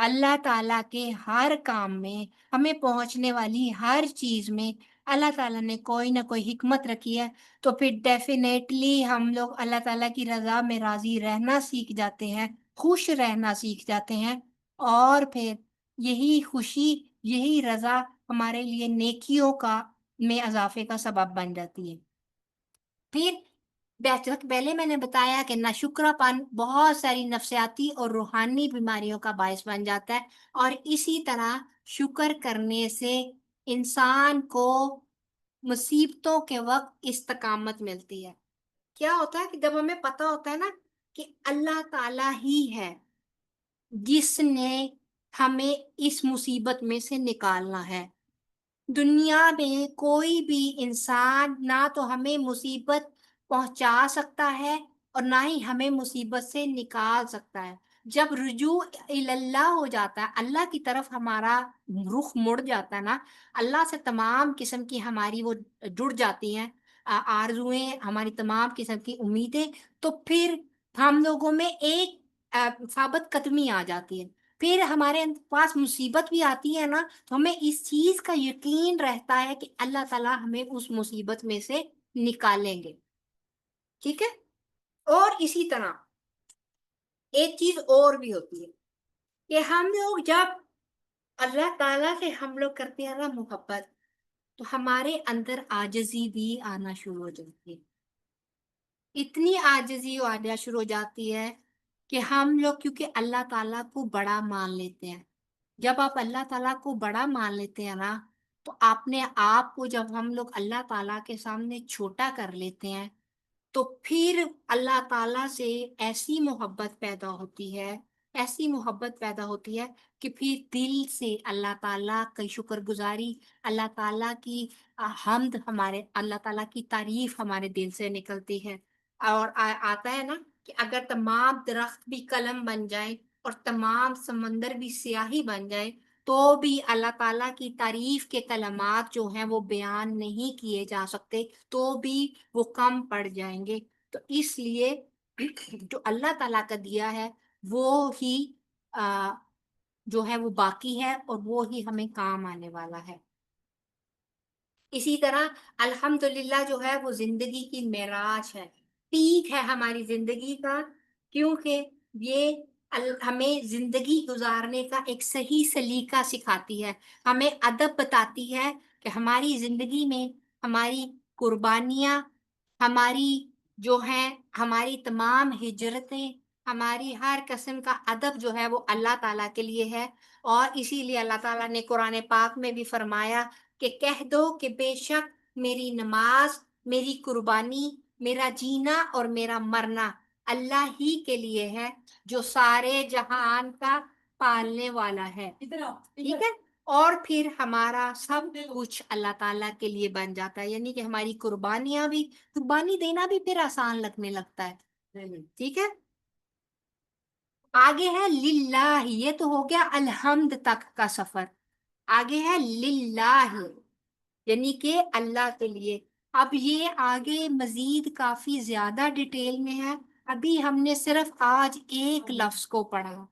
اللہ تعالیٰ کے ہر کام میں، ہمیں پہنچنے والی ہر چیز میں اللہ تعالیٰ نے کوئی نہ کوئی حکمت رکھی ہے، تو پھر ڈیفینیٹلی ہم لوگ اللہ تعالیٰ کی رضا میں راضی رہنا سیکھ جاتے ہیں، خوش رہنا سیکھ جاتے ہیں. اور پھر یہی خوشی، یہی رضا ہمارے لیے نیکیوں میں اضافے کا سبب بن جاتی ہے. پھر پہلے میں نے بتایا کہ ناشکرا پن بہت ساری نفسیاتی اور روحانی بیماریوں کا باعث بن جاتا ہے، اور اسی طرح شکر کرنے سے انسان کو مصیبتوں کے وقت استقامت ملتی ہے. کیا ہوتا ہے کہ جب ہمیں پتہ ہوتا ہے نا کہ اللہ تعالیٰ ہی ہے جس نے ہمیں اس مصیبت میں سے نکالنا ہے، دنیا میں کوئی بھی انسان نہ تو ہمیں مصیبت پہنچا سکتا ہے اور نہ ہی ہمیں مصیبت سے نکال سکتا ہے. جب رجوع اللہ ہو جاتا ہے، اللہ کی طرف ہمارا رخ مڑ جاتا ہے نا، اللہ سے تمام قسم کی ہماری وہ جڑ جاتی ہیں آرزویں، ہماری تمام قسم کی امیدیں، تو پھر ہم لوگوں میں ایک ثابت قدمی آ جاتی ہے. پھر ہمارے پاس مصیبت بھی آتی ہے نا، تو ہمیں اس چیز کا یقین رہتا ہے کہ اللہ تعالیٰ ہمیں اس مصیبت میں سے نکالیں گے. ٹھیک ہے؟ اور اسی طرح ایک چیز اور بھی ہوتی ہے کہ ہم لوگ جب اللہ تعالیٰ سے ہم لوگ کرتے ہیں نا محبت، تو ہمارے اندر عاجزی بھی آنا شروع ہو جاتی ہے. اتنی عاجزی آنا شروع ہو جاتی ہے کہ ہم لوگ کیونکہ اللہ تعالیٰ کو بڑا مان لیتے ہیں. جب آپ اللہ تعالیٰ کو بڑا مان لیتے ہیں نا، تو اپنے آپ کو جب ہم لوگ اللہ تعالیٰ کے سامنے چھوٹا کر لیتے ہیں تو پھر اللہ تعالیٰ سے ایسی محبت پیدا ہوتی ہے، ایسی محبت پیدا ہوتی ہے کہ پھر دل سے اللہ تعالیٰ کی شکر گزاری، اللہ تعالیٰ کی حمد، ہمارے اللہ تعالیٰ کی تعریف ہمارے دل سے نکلتی ہے۔ اور آتا ہے نا کہ اگر تمام درخت بھی قلم بن جائیں اور تمام سمندر بھی سیاہی بن جائے تو بھی اللہ تعالیٰ کی تعریف کے کلمات جو ہیں وہ بیان نہیں کیے جا سکتے، تو بھی وہ کم پڑ جائیں گے۔ تو اس لیے جو اللہ تعالیٰ کا دیا ہے وہ ہی جو ہے وہ باقی ہے اور وہ ہی ہمیں کام آنے والا ہے۔ اسی طرح الحمدللہ جو ہے وہ زندگی کی معراج ہے، پیک ہے ہماری زندگی کا، کیونکہ یہ ہمیں زندگی گزارنے کا ایک صحیح سلیقہ سکھاتی ہے، ہمیں ادب بتاتی ہے کہ ہماری زندگی میں ہماری قربانیاں، ہماری جو ہیں ہماری تمام ہجرتیں، ہماری ہر قسم کا ادب جو ہے وہ اللہ تعالیٰ کے لیے ہے۔ اور اسی لیے اللہ تعالیٰ نے قرآن پاک میں بھی فرمایا کہ کہہ دو کہ بے شک میری نماز، میری قربانی، میرا جینا اور میرا مرنا اللہ ہی کے لیے ہے جو سارے جہان کا پالنے والا ہے، ٹھیک ہے؟ اور پھر ہمارا سب کچھ اللہ تعالیٰ کے لیے بن جاتا ہے، یعنی کہ ہماری قربانیاں بھی، قربانی دینا بھی پھر آسان لگنے لگتا ہے، ٹھیک ہے؟ آگے ہے للہ، یہ تو ہو گیا الحمد تک کا سفر، آگے ہے للہ یعنی کہ اللہ کے لیے۔ اب یہ آگے مزید کافی زیادہ ڈیٹیل میں ہے، ابھی ہم نے صرف آج ایک لفظ کو پڑھا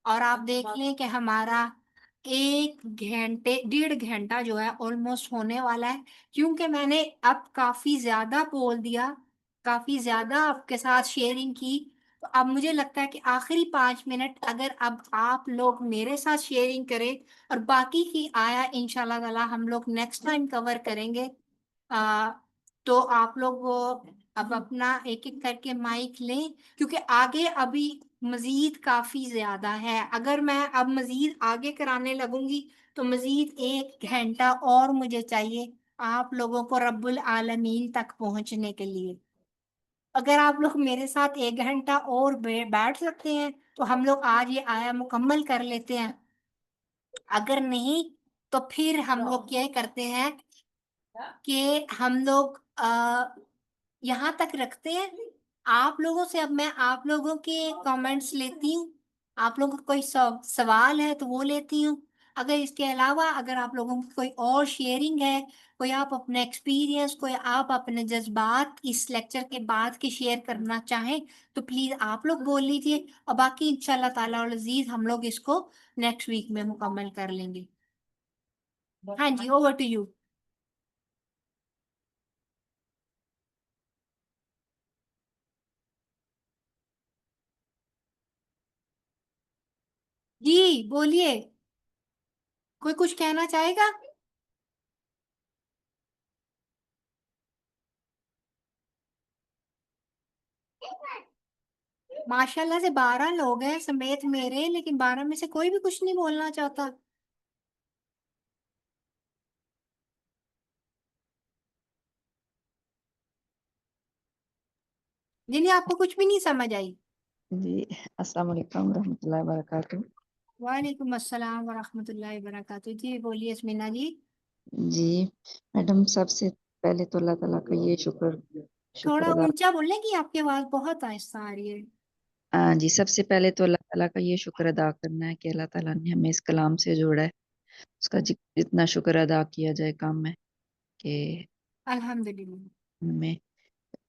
اور آپ دیکھ لیں کہ ہمارا 1.5 گھنٹہ جو ہے آلموسٹ ہونے والا ہے، کیونکہ میں نے اب کافی زیادہ بول دیا، کافی زیادہ آپ کے ساتھ شیئرنگ کی، تو اب مجھے لگتا ہے کہ آخری 5 منٹ اگر اب آپ لوگ میرے ساتھ شیئرنگ کریں اور باقی کی آیا انشاءاللہ تعالی ہم لوگ نیکسٹ ٹائم کور کریں گے، تو آپ لوگ وہ اب اپنا ایک ایک کر کے مائک لیں، کیونکہ آگے ابھی مزید کافی زیادہ ہے، اگر میں اب مزید آگے کرانے لگوں گی تو مزید 1 گھنٹہ اور مجھے چاہیے آپ لوگوں کو رب العالمین تک پہنچنے کے لیے۔ اگر آپ لوگ میرے ساتھ 1 گھنٹہ اور بیٹھ سکتے ہیں تو ہم لوگ آج یہ آیا مکمل کر لیتے ہیں، اگر نہیں تو پھر ہم لوگ کیا کرتے ہیں کہ ہم لوگ یہاں تک رکھتے ہیں۔ آپ لوگوں سے اب میں آپ لوگوں کے کامنٹس لیتی ہوں، آپ لوگوں کو کوئی سوال ہے تو وہ لیتی ہوں، اگر اس کے علاوہ اگر آپ لوگوں کو کوئی اور شیئرنگ ہے، کوئی آپ اپنا ایکسپیرینس، کوئی آپ اپنے جذبات اس لیکچر کے بعد کے شیئر کرنا چاہیں تو پلیز آپ لوگ بول لیجئے، اور باقی انشاءاللہ تعالیٰ العزیز ہم لوگ اس کو نیکسٹ ویک میں مکمل کر لیں گے۔ ہاں جی، اوور ٹو یو۔ جی بولیے، کوئی کچھ کہنا چاہے گا؟ ماشاءاللہ سے 12 لوگ ہیں سمیت میرے، لیکن 12 میں سے کوئی بھی کچھ نہیں بولنا چاہتا۔ جنہیں آپ کو کچھ بھی نہیں سمجھ آئی؟ جی السلام علیکم ورحمۃ اللہ وبرکاتہ۔ وعلیکم السلام ورحمۃ اللہ وبرکاتہ۔ جی بولیے اسمینا جی۔ جی میڈم، سب سے پہلے تو اللہ تعالیٰ کا یہ شکر تھوڑا ادا اونچا بولنے کی آپ کی آواز بہت آہستہ آ رہی ہے۔ جی سب سے پہلے تو اللہ تعالیٰ کا یہ شکر ادا کرنا ہے کہ اللہ تعالیٰ نے ہمیں اس کلام سے جوڑا ہے، اس کا جتنا شکر ادا کیا جائے کام میں، کہ الحمدللہ۔ ہمیں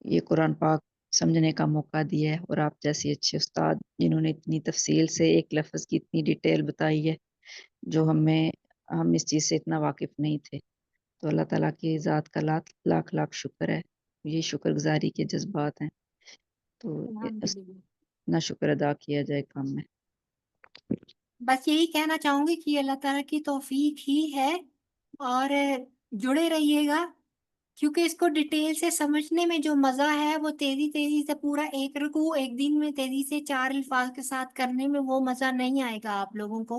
یہ قرآن پاک سمجھنے کا موقع دیا ہے، اور آپ جیسے اچھے استاد جنہوں نے اتنی تفصیل سے ایک لفظ کی اتنی ڈیٹیل بتائی ہے جو ہم اس چیز سے اتنا واقف نہیں تھے، تو اللہ تعالیٰ کی ذات کا لاکھ لاکھ شکر ہے۔ یہ شکر گزاری کے جذبات ہیں، تو الحمدللہ۔ اتنا شکر ادا کیا جائے کام میں۔ بس یہی کہنا چاہوں گی کہ اللہ تعالیٰ کی توفیق ہی ہے، اور جڑے رہیے گا، کیونکہ اس کو ڈیٹیل سے سمجھنے میں جو مزہ ہے وہ تیزی سے پورا ایک رکوع ایک دن میں تیزی سے 4 الفاظ کے ساتھ کرنے میں وہ مزہ نہیں آئے گا آپ لوگوں کو۔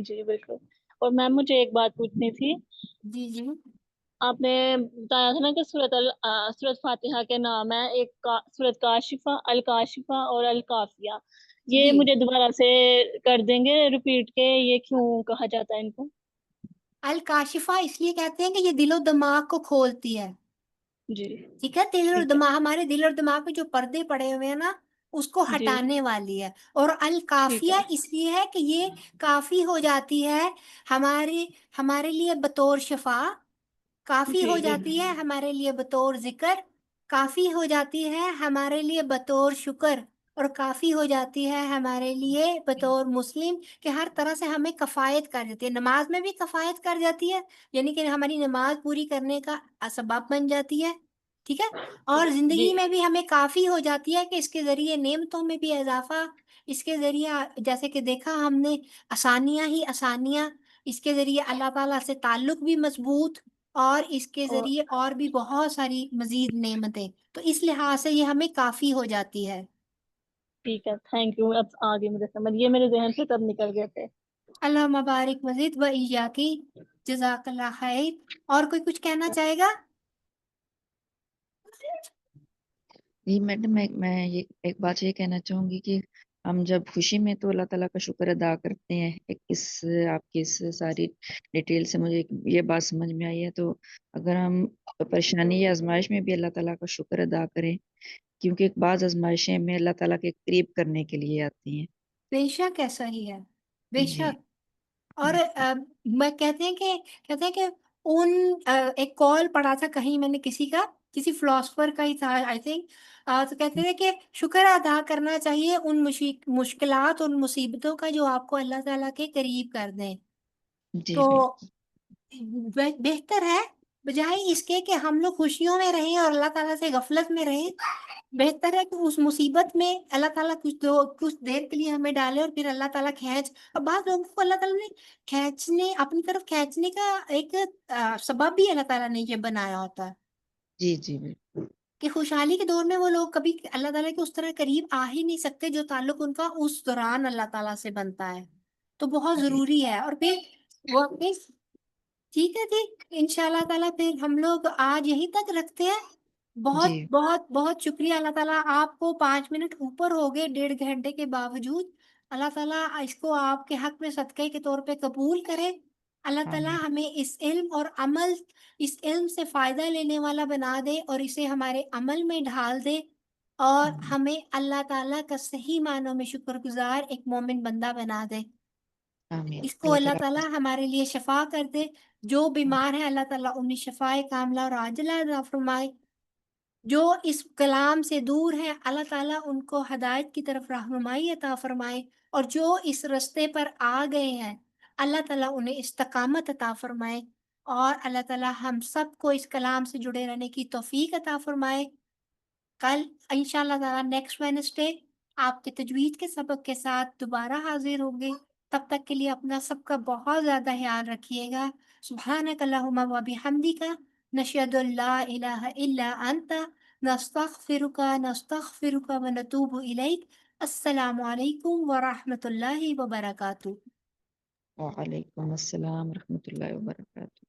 جی بالکل. اور میم مجھے ایک بات پوچھنی تھی. جی جی آپ نے بتایا تھا نا کہ سورت فاتحہ کے نام ہے، ایک سورت کاشفہ، الکاشفہ اور الکافیہ. یہ جی. مجھے دوبارہ سے کر دیں گے ریپیٹ کے، یہ کیوں کہا جاتا ہے ان کو؟ الکاشفہ اس لیے کہتے ہیں کہ یہ دل و دماغ کو کھولتی ہے. جی ٹھیک ہے، دل اور ٹھیک ہے. دماغ، ہمارے دل اور دماغ میں جو پردے پڑے ہوئے ہیں نا، اس کو جی ہٹانے والی ہے. اور ٹھیک الکافیہ ہے. اس لیے ہے کہ یہ کافی ہو جاتی ہے ہمارے لیے بطور شفا، کافی جی ہو جی جاتی ہے ہمارے لیے بطور ذکر، کافی ہو جاتی ہے ہمارے لیے بطور شکر، اور کافی ہو جاتی ہے ہمارے لیے بطور مسلم، کہ ہر طرح سے ہمیں کفایت کر دیتی ہے. نماز میں بھی کفایت کر جاتی ہے، یعنی کہ ہماری نماز پوری کرنے کا سبب بن جاتی ہے. ٹھیک ہے، اور جی زندگی میں بھی ہمیں کافی ہو جاتی ہے، کہ اس کے ذریعے نعمتوں میں بھی اضافہ، اس کے ذریعے جیسے کہ دیکھا ہم نے آسانیاں ہی آسانیاں، اس کے ذریعے اللہ تعالیٰ سے تعلق بھی مضبوط، اور اس کے اور ذریعے اور بھی بہت ساری مزید نعمتیں. تو اس لحاظ سے یہ ہمیں کافی ہو جاتی ہے. ٹھیک ہے، تھینک یو. اب آگے مجھے سمجھ، یہ میرے ذہن سے تب نکل گئے تھے. اللہ مبارک مزید و ایاکی، جزاک اللہ خیر. اور کوئی کچھ کہنا چاہے گا؟ جی میڈم، میں یہ ایک بات یہ کہنا چاہوں گی کہ ہم جب خوشی میں تو اللہ تعالیٰ کا شکر ادا کرتے ہیں. آپ کی اس ساری ڈیٹیل سے مجھے یہ بات سمجھ میں آئی ہے. تو اگر ہم پریشانی یا آزمائش میں بھی اللہ تعالیٰ کا شکر ادا کریں، کیونکہ بعض آزمائشیں ہمیں اللہ تعالیٰ کے قریب کرنے کے لیے آتی ہیں. بے شک ایسا ہی ہے، بے جی شک. اور میں کہتے ہیں کہ ان ایک کال پڑھا تھا کہیں میں نے کسی فلاسفر کا ہی تھا آئی تھنک. تو کہتے تھے کہ شکر ادا کرنا چاہیے ان مشکلات اور مصیبتوں کا جو آپ کو اللہ تعالیٰ کے قریب کر دیں. جی تو بالکل. بہتر ہے بجائے اس کے کہ ہم لوگ خوشیوں میں رہیں اور اللہ تعالیٰ سے غفلت میں رہیں، بہتر ہے کہ اس مصیبت میں اللہ تعالیٰ کچھ دیر کے لیے ہمیں ڈالے، اور پھر اللہ تعالیٰ اور بعض لوگوں کو اللہ تعالیٰ نے اپنی طرف کھینچنے کا ایک سبب بھی اللہ تعالیٰ نے یہ بنایا ہوتا ہے، جی جی بالکل. کہ خوشحالی کے دور میں وہ لوگ کبھی اللہ تعالیٰ کے اس طرح قریب آ ہی نہیں سکتے جو تعلق ان کا اس دوران اللہ تعالیٰ سے بنتا ہے. تو بہت جی ضروری ہے. اور پھر وہ ٹھیک ہے جی، انشاءاللہ تعالیٰ پھر ہم لوگ آج یہی تک رکھتے ہیں. بہت جی بہت بہت شکریہ. اللہ تعالیٰ آپ کو 5 منٹ اوپر ہو گئے 1.5 گھنٹے کے باوجود. اللہ تعالیٰ اس کو آپ کے حق میں صدقے کے طور پہ قبول کرے. اللہ تعالیٰ آمین. ہمیں اس علم اور عمل، اس علم سے فائدہ لینے والا بنا دے، اور اسے ہمارے عمل میں ڈھال دے، اور آمین. ہمیں اللہ تعالیٰ کا صحیح معنوں میں شکر گزار ایک مومن بندہ بنا دے. آمین. اس کو اللہ اللہ تعالیٰ تعالیٰ ہمارے لیے شفا کر دے. جو بیمار ہیں اللہ تعالیٰ انہیں شفائے کاملہ اور عاجلہ عطا فرمائے. جو اس کلام سے دور ہیں اللہ تعالیٰ ان کو ہدایت کی طرف رہنمائی عطا فرمائے. اور جو اس رستے پر آ گئے ہیں اللہ تعالیٰ انہیں استقامت عطا فرمائے. اور اللہ تعالیٰ ہم سب کو اس کلام سے جڑے رہنے کی توفیق عطا فرمائے. کل انشاءاللہ تعالیٰ نیکسٹ وینسڈے آپ کے تجوید کے سبق کے ساتھ دوبارہ حاضر ہوں گے. تب تک کے لیے اپنا سب کا بہت زیادہ خیال رکھیے گا. سبحانک اللہم و بحمدک، نشہد ان لا الہ الا انت، نستغفرک و نتوب الیک. السلام علیکم ورحمۃ اللہ وبرکاتہ. وعلیکم السلام ورحمۃ اللہ وبرکاتہ.